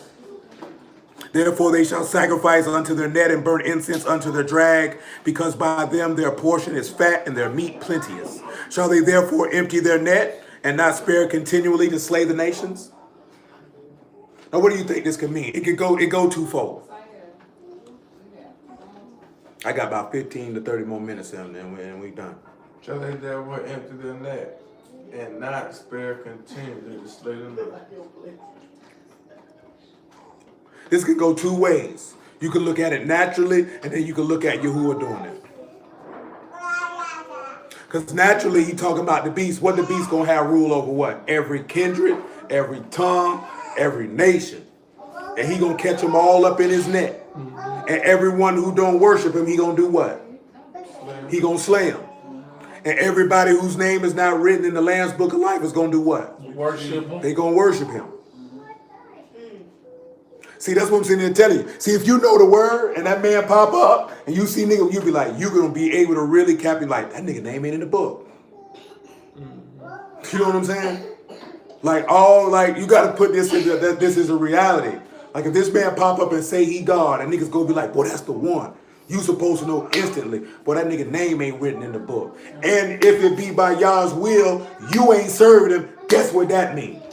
Therefore they shall sacrifice unto their net and burn incense unto their drag, because by them their portion is fat and their meat plenteous. Shall they therefore empty their net and not spare continually to slay the nations? Now what do you think this could mean? It go twofold. I got about 15 to 30 more minutes in and we done. Shall they therefore empty their net and not spare continually to slay them not. This can go two ways. You can look at it naturally, and then you can look at Yahuwah doing it. Because naturally, he talking about the beast. What the beast gonna have rule over what? Every kindred, every tongue, every nation. And he gonna catch them all up in his net. And everyone who don't worship him, he gonna do what? He gonna slay him. And everybody whose name is not written in the Lamb's Book of Life is gonna do what? Worship him. They gonna worship him. See, that's what I'm sitting there telling you. See, if you know the word and that man pop up and you see nigga, you be like, you're gonna be able to really like, that nigga name ain't in the book. You know what I'm saying? Like you gotta put this in that this is a reality. Like if this man pop up and say he God, and niggas go be like, boy, that's the one. You supposed to know instantly, boy, that nigga name ain't written in the book. And if it be by Yah's will, you ain't serving him, guess what that means?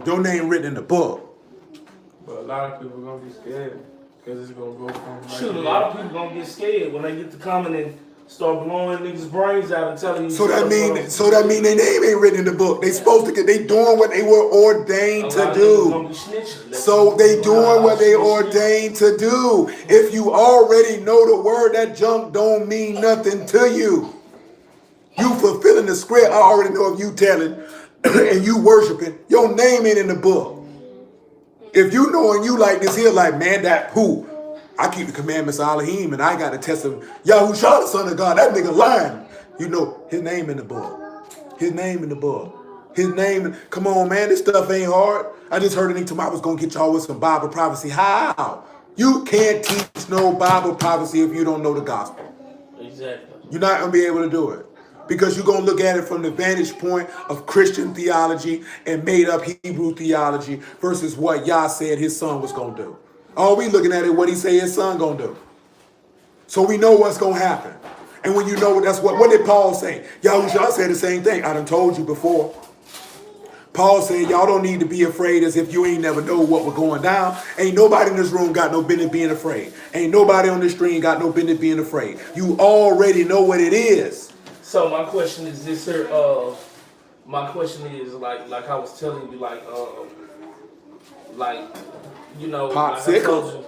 Your name written in the book. But a lot of people gonna be scared because it's gonna go from like Shoot, a lot of people gonna get scared when they get to coming and start blowing niggas' brains out and telling you. So that mean their name ain't written in the book. They supposed to get. They doing what they were ordained to do. So they doing what they ordained to do. If you already know the word, that junk don't mean nothing to you. You fulfilling the script. I already know if you telling and you worshiping, your name ain't in the book. If you know and you like this here, like, man, that who? I keep the commandments of Elohim and I got to test him. Yahushua, the son of God, that nigga lying. You know, his name in the book. His name in the book. His name, come on, man, this stuff ain't hard. I just heard a nigga tomorrow was going to get y'all with some Bible prophecy. How? You can't teach no Bible prophecy if you don't know the gospel. Exactly. You're not going to be able to do it. Because you're going to look at it from the vantage point of Christian theology and made up Hebrew theology versus what Yah said his son was going to do. All we looking at is what he said his son going to do. So we know what's going to happen. And when you know that's what did Paul say? Yahushua said the same thing. I done told you before. Paul said, y'all don't need to be afraid as if you ain't never know what was going down. Ain't nobody in this room got no business being afraid. Ain't nobody on this stream got no business being afraid. You already know what it is. So my question is this, sir. My question is like I was telling you, like you know, like I told you,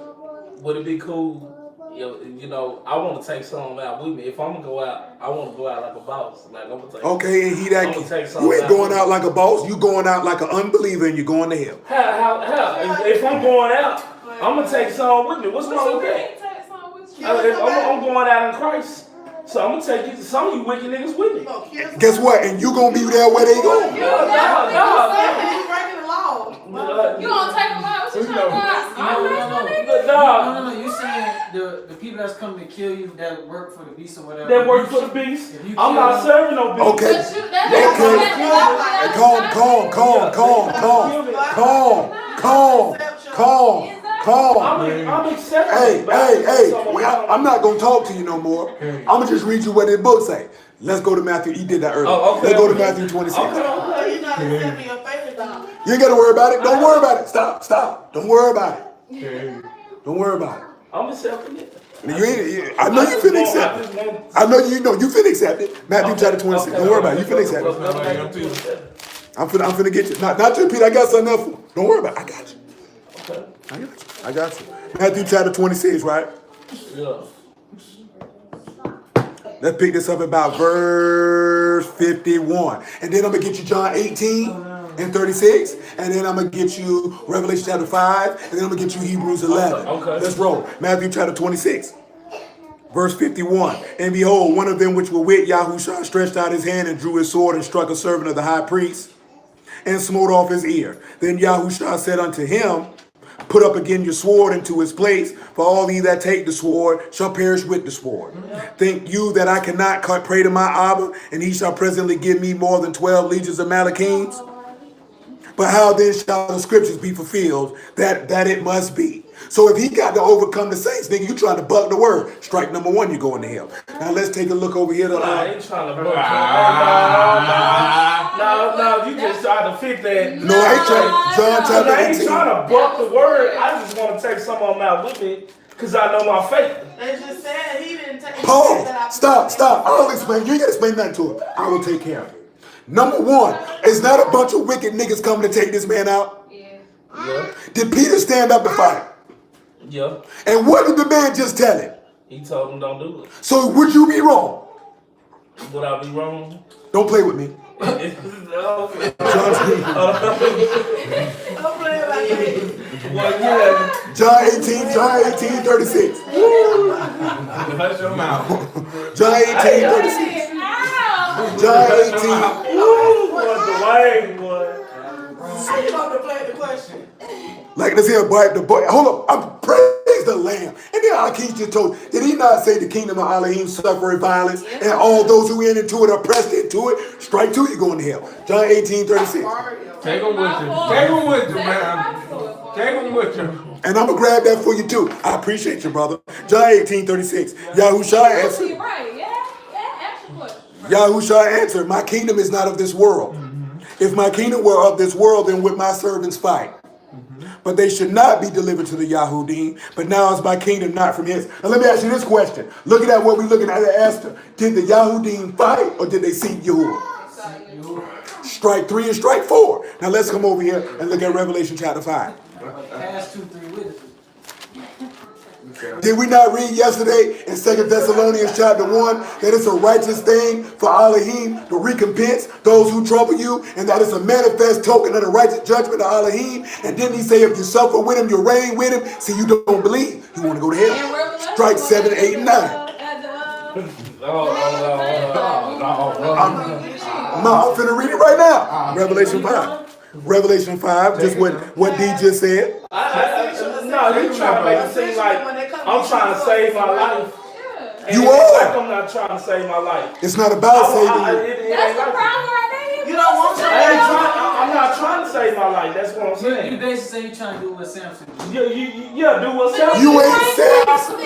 would it be cool? You know, I want to take some out with me. If I'm gonna go out, I want to go out like a boss. Like I'm gonna take. Okay, and he that I'm gonna take some you ain't out going with out me. like a boss. You going out like an unbeliever, and you're going to hell. How? If I'm going out, I'm gonna take some with me. What's wrong with that? I'm going out in Christ. So I'm gonna take you some of you wicked niggas with me. Guess what? And you gonna be there where they go. You gonna take them out? What you talking about? No. You saying the people that's coming to kill you that work for the beast or whatever. That work for the beast. I'm not serving no beast. Okay. Calm. I'm accepting. Hey. I'm not gonna talk to you no more. I'm gonna just read you what the book say. Let's go to Matthew. He did that earlier. Let's go to Matthew 26. You're not accepting your faith, dog. You ain't gotta worry about it. Don't worry about it. Stop. Don't worry about it. Don't worry about it. I'm accepting it. I know you finna accept it. I know you finna accept it. Matthew chapter 26. Don't worry about it. You finna accept it. I'm finna get you. Not you, Peter. I got something else for you. Don't worry about it. I got you. Okay. I got you. Matthew chapter 26, right? Yeah. Let's pick this up about verse 51. And then I'm going to get you John 18 and 36. And then I'm going to get you Revelation chapter 5. And then I'm going to get you Hebrews 11. Okay. Let's roll. Matthew chapter 26. Verse 51. And behold, one of them which were with Yahushua stretched out his hand and drew his sword and struck a servant of the high priest and smote off his ear. Then Yahushua said unto him, put up again your sword into its place, for all ye that take the sword shall perish with the sword. Think you that I cannot pray to my Abba, and he shall presently give me more than 12 legions of Malachims? But how then shall the scriptures be fulfilled that it must be? So if he got to overcome the saints, nigga, you trying to buck the word. Strike number one, you're going to hell. Now let's take a look over here. I ain't trying to buck. No, you just trying to fit that. No, I ain't trying. John chapter I ain't 18. trying to buck the word. I just want to take some of them out with me because I know my faith. They just said he didn't take Paul, stop. I'll explain. You ain't got to explain nothing to him. I will take care of it. Number one, it's not a bunch of wicked niggas coming to take this man out. Yeah. Yeah. Did Peter stand up to fight? Yeah. And what did the man just tell him? He told him don't do it. So would you be wrong? Would I be wrong? Don't play with me. No. Don't play about that. Well, yeah. John 18, 36. Hush your mouth. John 18, 36. John 18. Woo, boy, Dwayne, boy. How you gonna play the question? Like this here, boy, the boy. Hold up. I'm praise the Lamb. And then Akeem just told, did he not say the kingdom of Elohim suffered violence, and all those who enter into it are pressed into it? Strike two, you going to hell. John 18, 36. Take them with you. Take them with you, man. Take them with you. And I'm going to grab that for you too. I appreciate you, brother. John 18, 36. Yahushua answered. You're right. Yeah. Ask your question. Yahushua answered, my kingdom is not of this world. If my kingdom were of this world, then would my servants fight. But they should not be delivered to the Yahudim. But now is my kingdom not from his. Now let me ask you this question. Looking at what we're looking at Esther. Did the Yahudim fight or did they seek Yahuwah? Strike three and strike four. Now let's come over here and look at Revelation chapter 5. Pass 2, 3 with it. Did we not read yesterday in 2 Thessalonians chapter 1 that it's a righteous thing for Elohim to recompense those who trouble you, and that it's a manifest token of the righteous judgment of Elohim? And didn't he say if you suffer with him, you reign with him? See, you don't believe. You want to go to hell. Strike 7, 8, and 9. I'm finna read it right now. Revelation 5. Revelation 5, just what D just said. No, you trying to make it seem like I'm trying to save my life. You it's are. like I'm not trying to save my life. It's not about saving you. That's the problem right there. You don't want to. I'm not trying to save my life. That's what I'm You saying. basically say you're trying to do what Samson did. Yeah, do what's up. You ain't Samson.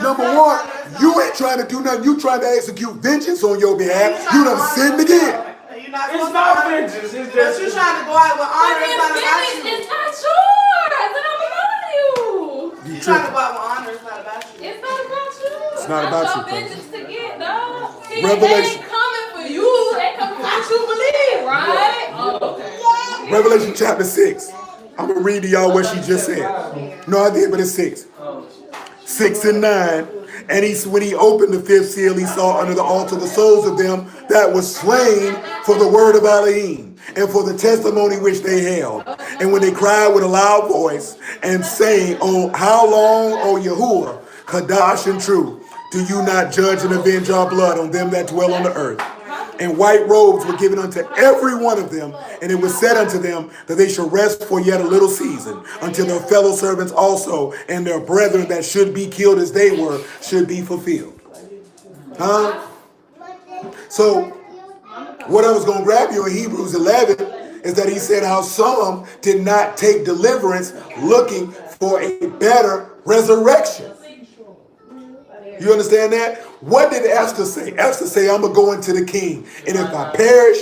Number one, you ain't trying to do nothing. You trying to execute vengeance on your behalf. You done sinned again. It's not vengeance. It's But just you trying to go out with honor. But It's not about it's you. not yours. And I'm about you. You trying to go out with honor. It's not about you. It's not about you. It's not about you, your vengeance to get, dog. See, Revelation. they ain't coming for you. They coming for what you believe, right? Oh, okay. Revelation chapter 6. I'm going to read to y'all what she just said. No, I did, but it's 6. 6 and 9. And when he opened the fifth seal, he saw under the altar the souls of them that were slain for the word of Elohim and for the testimony which they held. And when they cried with a loud voice and saying, "Oh, how long, O Yahuwah, Kadash and true, do you not judge and avenge our blood on them that dwell on the earth?" And white robes were given unto every one of them, and it was said unto them that they should rest for yet a little season, until their fellow servants also and their brethren that should be killed as they were should be fulfilled. Huh? So, what I was going to grab you in Hebrews 11 is that he said how some did not take deliverance looking for a better resurrection. You understand that? What did Esther say? Esther say, I'm going to go into the king. And if I perish,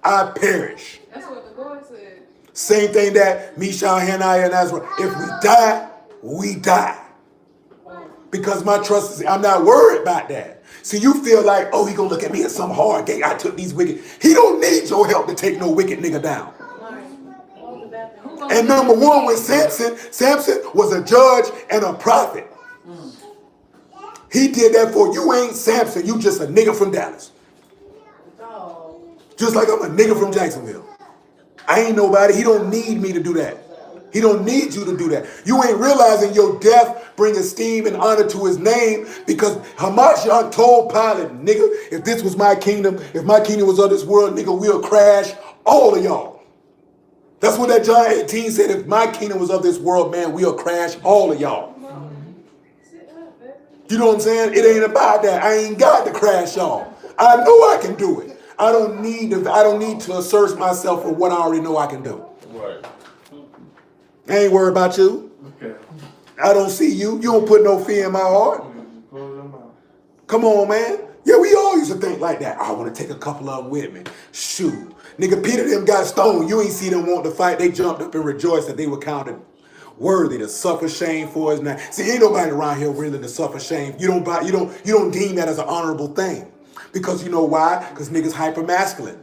I perish. That's what the Lord said. Same thing that Mishael, Hananiah, and Azra. If we die, we die. Because my trust is, I'm not worried about that. See, you feel like, oh, he going to look at me as some hard gay. I took these wicked. He don't need your help to take no wicked nigga down. And number one with Samson was a judge and a prophet. He did that for you. Ain't Samson. You just a nigga from Dallas. Just like I'm a nigga from Jacksonville. I ain't nobody. He don't need me to do that. He don't need you to do that. You ain't realizing your death bring esteem and honor to his name, because Hamashiach told Pilate, nigga, if this was my kingdom, if my kingdom was of this world, nigga, we'll crash all of y'all. That's what that John 18 said. If my kingdom was of this world, man, we'll crash all of y'all. You know what I'm saying? It ain't about that. I ain't got to crash y'all. I know I can do it. I don't need to assert myself for what I already know I can do. right. I ain't worried about you. Okay. I don't see you. You don't put no fear in my heart. Close your mouth. Come on, man. Yeah, we all used to think like that. I want to take a couple of them with me. Shoot. Nigga, Peter them got stoned. You ain't see them want to fight. They jumped up and rejoiced that they were counted worthy to suffer shame for his name. See, ain't nobody around here willing to suffer shame. You don't deem that as an honorable thing. Because you know why? Because niggas hyper masculine.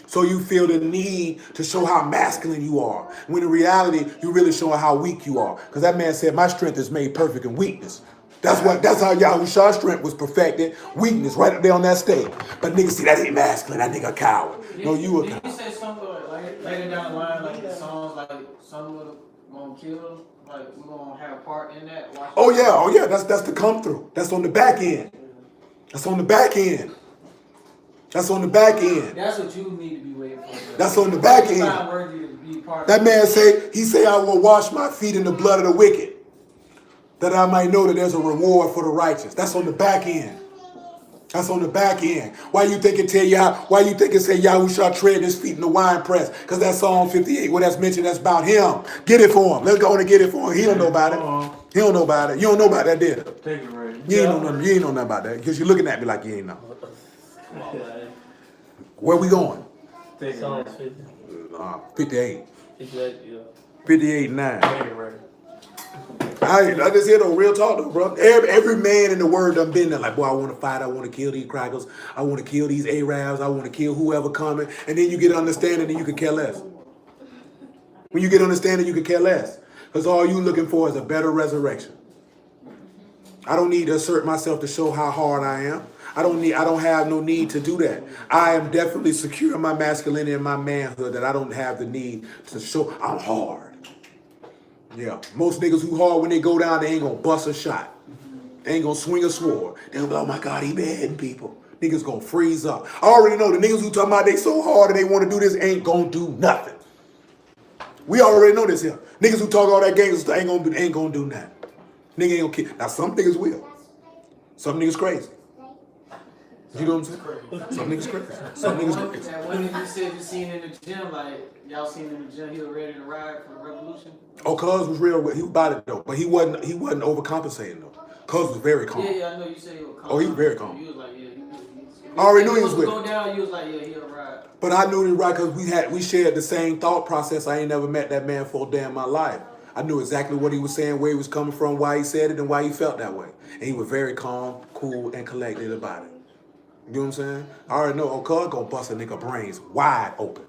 So you feel the need to show how masculine you are. When in reality, you really showing how weak you are. Because that man said, my strength is made perfect in weakness. That's how Yahushua's strength was perfected. Weakness right up there on that stage. But niggas see that ain't masculine. That nigga a coward. No, you a Did you coward. say something like later down the line, like the songs, like some of them gonna kill, like we're gonna have a part in that? Oh yeah. That's the come through. That's on the back end. That's on the back end. That's on the back end. That's what you need to be waiting for. That's on the back You're end. not worthy to be part That of man say, I will wash my feet in the blood of the wicked, that I might know that there's a reward for the righteous. That's on the back end. That's on the back end. Why you think it say Yahushua tread his feet in the wine press? Because that's Psalm 58, where that's mentioned, that's about him. Get it for him. Let's go on and get it for him. He don't know about it. He don't know about it. You don't know about that, did you? Take it right. You ain't know nothing about that. Because you're looking at me like you ain't know. Come on, man. Where we going? Take it Psalms right. 50. 58. Exactly, yeah. 58, 9. Take it right. I just hear the real talk though, bro. Every man in the word done been there like, boy, I want to fight. I want to kill these crackers. I want to kill these Arabs. I want to kill whoever coming. And then you get understanding and you can care less. When you get understanding, you can care less. Because all you looking for is a better resurrection. I don't need to assert myself to show how hard I am. I don't have no need to do that. I am definitely secure in my masculinity and my manhood that I don't have the need to show I'm hard. Yeah, most niggas who hard when they go down, they ain't gonna bust a shot. They ain't gonna swing a sword. They'll be like, oh my God, he beheading people. Niggas gonna freeze up. I already know the niggas who talking about they so hard and they want to do this ain't gonna do nothing. We already know this here. Niggas who talk all that gangster stuff ain't gonna do nothing. Nigga ain't gonna kill. Now some niggas will. Some niggas crazy. You know what I'm saying? Some niggas crazy. Some niggas crazy. And when you said you seen in the gym, like y'all seen in the gym, he was ready to ride for the revolution. Oh, Cuz was real. He was about it though, but he wasn't overcompensating though. Cuz was very calm. Yeah, I know you said he was calm. Oh, he was very calm. You was like, yeah. I already knew he was with Go it. down, you was like, yeah, he'll ride. But I knew he was right because we shared the same thought process. I ain't never met that man for a day in my life. I knew exactly what he was saying, where he was coming from, why he said it, and why he felt that way. And he was very calm, cool, and collected about it. You know what I'm saying? I already know Cuz gonna bust a nigga brains wide open.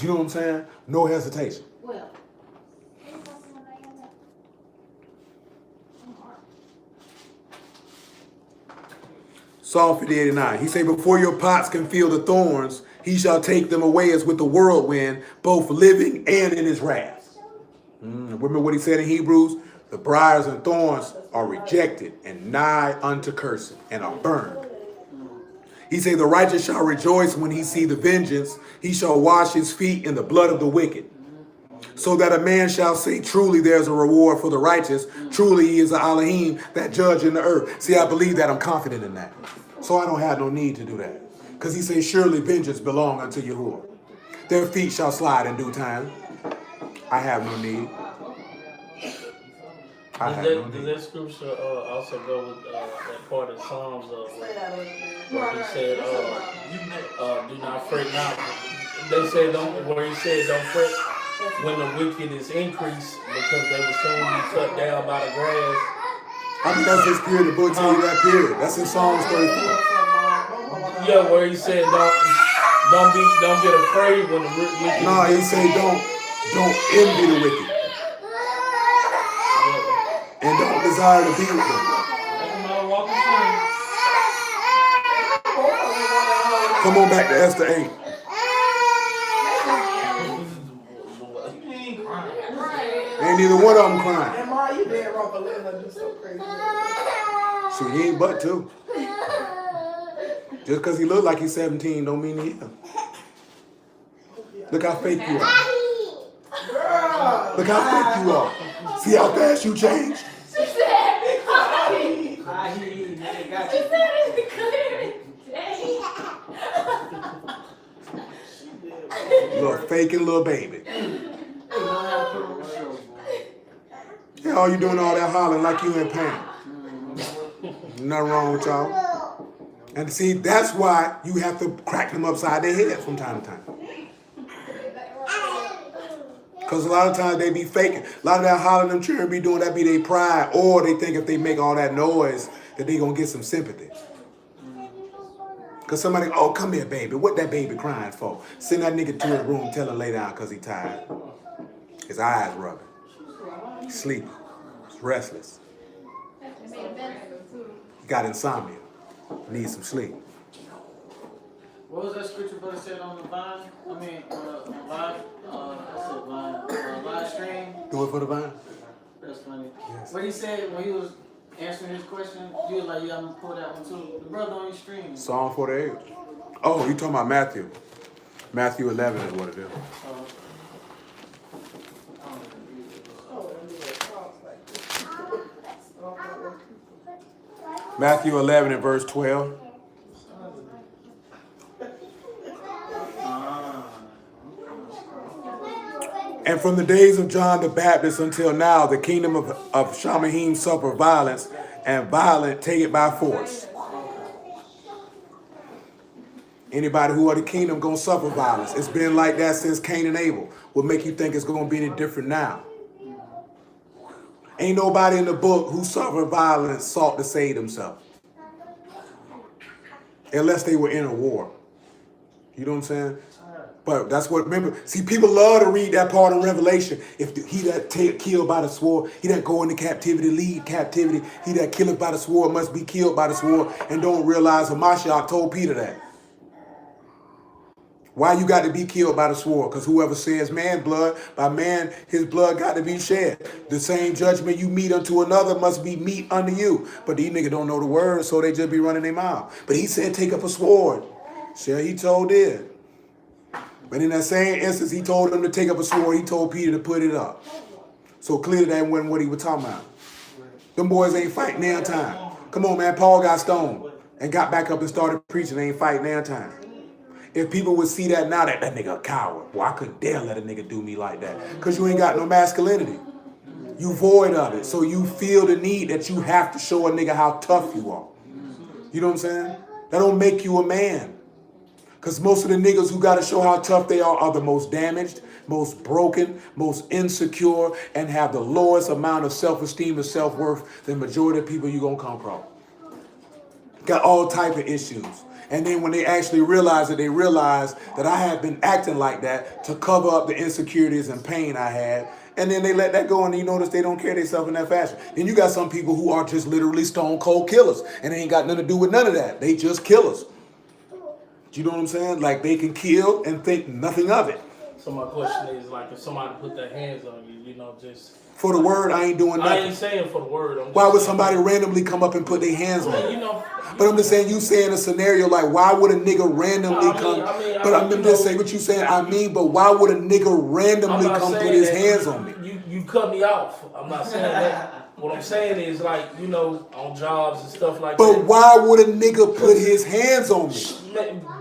You know what I'm saying? No hesitation. Well. Psalm 50:89. He say, before your pots can feel the thorns, he shall take them away as with the whirlwind, both living and in his wrath. Remember what he said in Hebrews? The briars and thorns are rejected and nigh unto cursing and are burned. He say, the righteous shall rejoice when he see the vengeance. He shall wash his feet in the blood of the wicked. So that a man shall say, truly there's a reward for the righteous. Truly he is an Elohim, that judge in the earth. See, I believe that. I'm confident in that. So I don't have no need to do that. Because he says, surely vengeance belong unto Yahuwah. Their feet shall slide in due time. I have no need. Does that scripture also go with that part of Psalms where he said, do not fret now? They said, where he said, don't fret when the wicked is increased because they will soon be cut down by the grass. I mean, that's his period. The book tell you that period. That's in Psalms 34. Yeah, where he said, don't get afraid when the wicked. No, he said, don't envy the wicked. And don't desire to be with them. Come on back to Esther 8. Ain't neither one of them crying. And Ma, you dead wrong for letting her do so crazy. So he ain't but two. Just because he look like he's 17 don't mean he is. Look how fake you are. Look how fake you are. See how fast you changed? She said, it clear as day. Little faking little baby. Yeah, all you doing all that hollering like you in pain. Nothing wrong with y'all. And see, that's why you have to crack them upside their head from time to time. Because a lot of times they be faking. A lot of that hollering them children be doing, that be their pride. Or they think if they make all that noise, that they going to get some sympathy. Because somebody, oh, come here, baby. What that baby crying for? Send that nigga to his room, tell him lay down because he tired. His eyes rubbing. He's sleeping. He's restless. He got insomnia. Needs some sleep. What was that scripture brother said on the vine? I mean, live, live stream? Do it for the vine. That's funny. Yes. What he said when he was answering his question, you was like, yeah, I'm gonna pull that one too. The brother on your stream. Psalm 48. Oh, you talking about Matthew. Matthew 11 is what it is. Matthew 11 and verse 12. And from the days of John the Baptist until now, the kingdom of Shamahim suffer violence, and violent take it by force. Anybody who are the kingdom gonna suffer violence. It's been like that since Cain and Abel. What make you think it's gonna be any different now? Ain't nobody in the book who suffered violence sought to save themselves. Unless they were in a war. You know what I'm saying? But that's what, remember, see, people love to read that part in Revelation. If he that killed by the sword, he that go into captivity, lead captivity, he that killeth by the sword must be killed by the sword, and don't realize Hamashiach told Peter that. Why you got to be killed by the sword? Because whoever says man blood, by man his blood got to be shed. The same judgment you meet unto another must be meet unto you. But these niggas don't know the word, so they just be running their mouth. But he said take up a sword. Sure, he told it. But in that same instance, he told them to take up a sword. He told Peter to put it up. So clearly that wasn't what he was talking about. Them boys ain't fighting now time. Come on, man. Paul got stoned and got back up and started preaching. They ain't fighting now time. If people would see that now, that nigga a coward. Boy, I couldn't dare let a nigga do me like that. Because you ain't got no masculinity. You void of it. So you feel the need that you have to show a nigga how tough you are. You know what I'm saying? That don't make you a man. Because most of the niggas who got to show how tough they are the most damaged, most broken, most insecure, and have the lowest amount of self-esteem and self-worth than the majority of people you're going to come across. Got all type of issues. And then when they actually realize that, they realize that I had been acting like that to cover up the insecurities and pain I had. And then they let that go, and you notice they don't carry themselves in that fashion. Then you got some people who are just literally stone cold killers, and they ain't got nothing to do with none of that. They just killers. You know what I'm saying? Like they can kill and think nothing of it. So my question is, like, if somebody put their hands on you, you know, just for the word, I ain't doing nothing. I ain't saying for the word. Why would somebody randomly come up and put their hands on you? You know, but I'm just saying, you saying a scenario like, why would a nigga randomly come? But I'm just saying what you saying. But why would a nigga randomly come put his hands on me? You cut me off. I'm not saying that. What I'm saying is, like, you know, on jobs and stuff like that. But why would a nigga put his hands on me?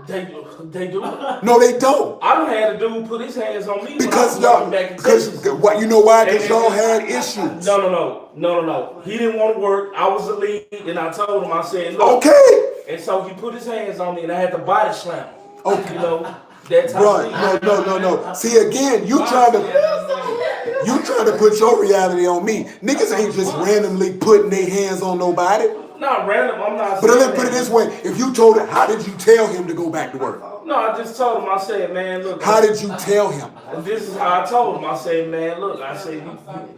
They do. No, they don't. I done had a dude put his hands on me because y'all. Because what? You know why? Because y'all had issues. No. He didn't want to work. I was the lead, and I told him. I said, look. Okay. And so he put his hands on me, and I had to body slam him. Okay. You know. That type of thing. No. See, again, you trying to put your reality on me. Niggas ain't just randomly putting their hands on nobody. Not random, I'm not. But let me put it this way: if you told him, how did you tell him to go back to work? No, I just told him. I said, man, look. How did you tell him? This is how I told him. I said, man, look. I said,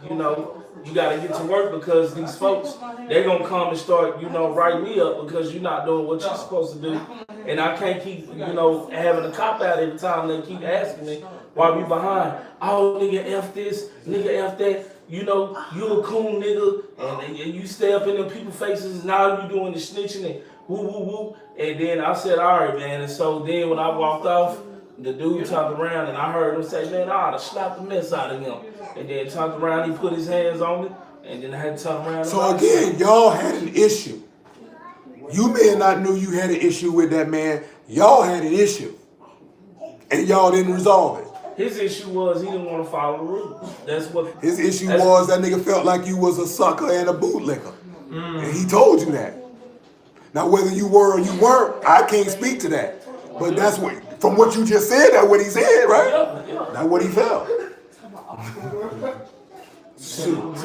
you know, you got to get to work because these folks, they're gonna come and start, you know, writing me up because you're not doing what you're supposed to do, and I can't keep, you know, having a cop out every time they keep asking me why we behind. Oh, nigga, F this, nigga, F that. You know, you a coon nigga, and you stay up in them people's faces, and all you doing is snitching and woo, woo, woo. And then I said, all right, man. And so then when I walked off, the dude turned around, and I heard him say, man, I ought to slap the mess out of him. And then turned around, he put his hands on me, and then I had to turn around. So again, y'all had an issue. You may have not knew you had an issue with that man. Y'all had an issue, and y'all didn't resolve it. His issue was he didn't want to follow the rules. That's what his issue was. That nigga felt like you was a sucker and a bootlicker. And he told you that. Now whether you were or you weren't, I can't speak to that. But that's what, from what you just said, that's what he said, right? Yeah. That's what he felt. Shoot.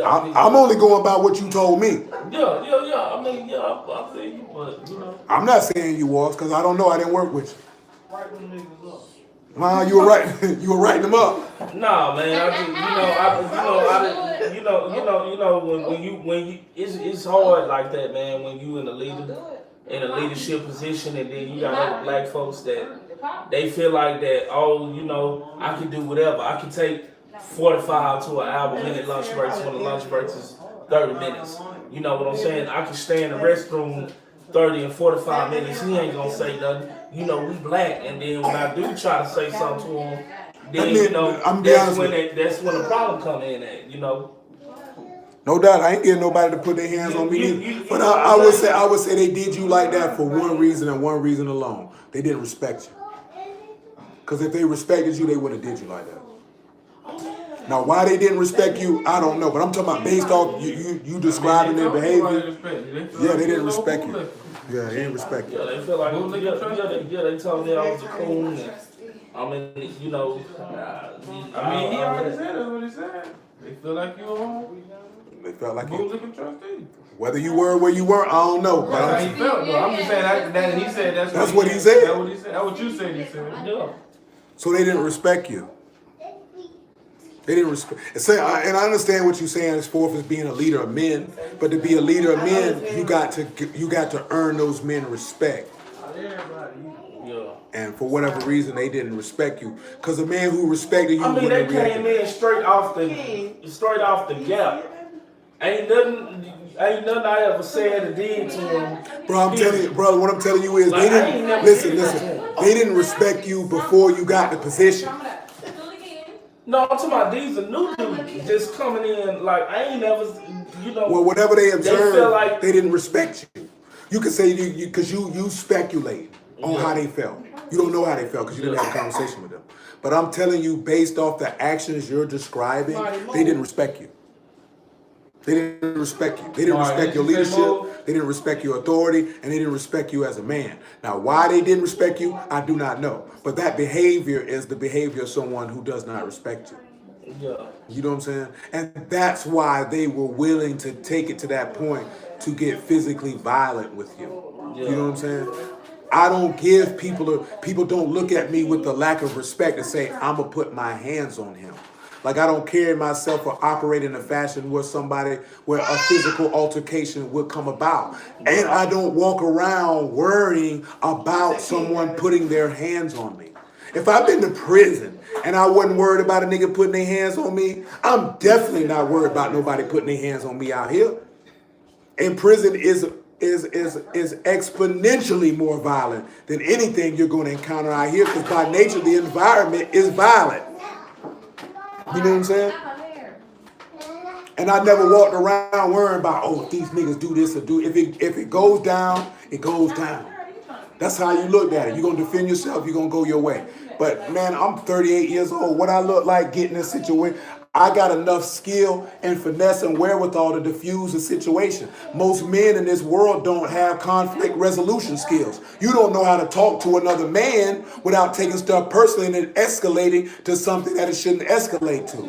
I'm I'm only going by what you told me. Yeah. I mean, I feel you, but you know. I'm not saying you was, because I don't know. I didn't work with you. Write them niggas up. Well, you were right. You were writing them up. Nah, man. I just, when you, it's hard like that, man. When you in a leadership position, and then you got other black folks that they feel like that. Oh, you know, I can do whatever. I can take 45 to an hour minute lunch breaks when the lunch breaks is 30 minutes. You know what I'm saying? I can stay in the restroom 30 and 45 minutes. He ain't gonna say nothing. You know, we black, and then when I do try to say something to him, then you know that's when the problem come in at. You know. No doubt, I ain't getting nobody to put their hands on me either. But I would say they did you like that for one reason and one reason alone. They didn't respect you. Because if they respected you, they would have did you like that. Now, why they didn't respect you, I don't know. But I'm talking about based off you describing their behavior. Yeah, they didn't respect you. Yeah, they didn't respect you. Yeah, they feel like they told me I was a coon. I mean, you know. I mean, he already said that's what he said. They feel like you home. They felt like Who's you. looking trustee? Whether you were where you weren't, I don't know. But That's how he felt, though. I'm just saying that he said that's what he said. That's what he said. That's what you said he said. Yeah. So they didn't respect you. They didn't respect. And I understand what you're saying as far as being a leader of men, but to be a leader of men, you got to earn those men respect. Yeah. And for whatever reason, they didn't respect you. Because a man who respected you, I mean, they wouldn't react. came in straight off the gap. Ain't nothing I ever said or did to him. Bro, I'm telling you, brother, what I'm telling you is Like, they I ain't didn't never listen. did that to him. They didn't respect you before you got the position. No, I'm talking about these are new dudes just coming in. Like I ain't never, you know. Well, whatever they observed, feel like they didn't respect you. You could say because you speculate on how they felt. You don't know how they felt because you didn't have a conversation with them. But I'm telling you, based off the actions you're describing, they didn't respect you. They didn't respect you. They didn't respect your leadership. They didn't respect your authority, and they didn't respect you as a man. Now, why they didn't respect you, I do not know. But that behavior is the behavior of someone who does not respect you. Yeah. You know what I'm saying? And that's why they were willing to take it to that point to get physically violent with you. Yeah. You know what I'm saying? I don't give people don't look at me with the lack of respect and say, I'm going to put my hands on him. Like I don't carry myself or operate in a fashion where a physical altercation would come about. And I don't walk around worrying about someone putting their hands on me. If I've been to prison and I wasn't worried about a nigga putting their hands on me, I'm definitely not worried about nobody putting their hands on me out here. And prison is exponentially more violent than anything you're going to encounter out here because by nature the environment is violent. You know what I'm saying? And I never walked around worrying about, oh, if these niggas do this or do if it goes down, it goes down. That's how you looked at it. You're gonna defend yourself, you're gonna go your way. But man, I'm 38 years old. What I look like getting in a situation, I got enough skill and finesse and wherewithal to diffuse a situation. Most men in this world don't have conflict resolution skills. You don't know how to talk to another man without taking stuff personally and then escalating to something that it shouldn't escalate to.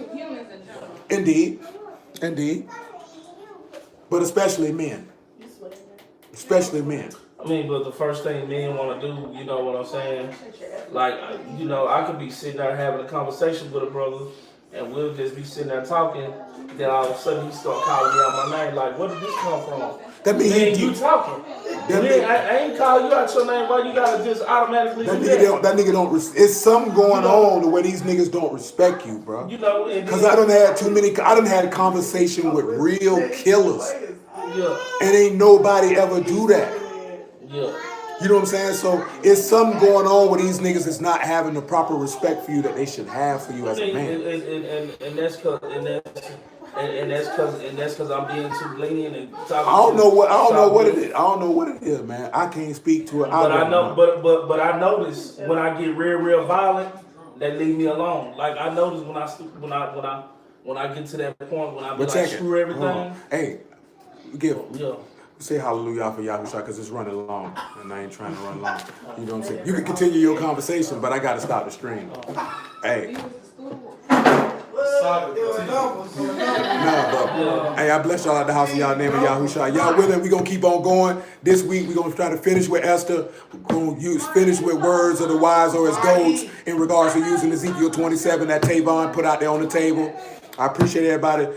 Indeed. But especially men. Especially men. I mean, but the first thing men want to do, you know what I'm saying? Like, you know, I could be sitting there having a conversation with a brother, and we'll just be sitting there talking. Then all of a sudden he start calling me out my name. Like, where did this come from? That means you talking. I ain't call you out your name. Why you gotta just automatically do that? That nigga don't. It's something going on the way these niggas don't respect you, bro. You know, because I done had a conversation with real killers. Yeah. And ain't nobody ever do that. Yeah. You know what I'm saying? So it's something going on with these niggas that's not having the proper respect for you that they should have for you as a man. And that's because I'm being too lenient and talking. I don't know what it is. I don't know what it is, man. I can't speak to it. But I know. But I notice when I get real violent, they leave me alone. Like I notice when I get to that point when I be like screw everything. Hey, say hallelujah for Yahusha because it's running long and I ain't trying to run long. You know what I'm saying? You can continue your conversation, but I got to stop the stream. Hey, Hey, I bless y'all at the house of y'all name of Yahushua. Y'all with it? We gonna keep on going. This week we gonna try to finish with Esther. We're gonna finish with words of the wise or as goats in regards to using Ezekiel 27 that Tavon put out there on the table. I appreciate everybody.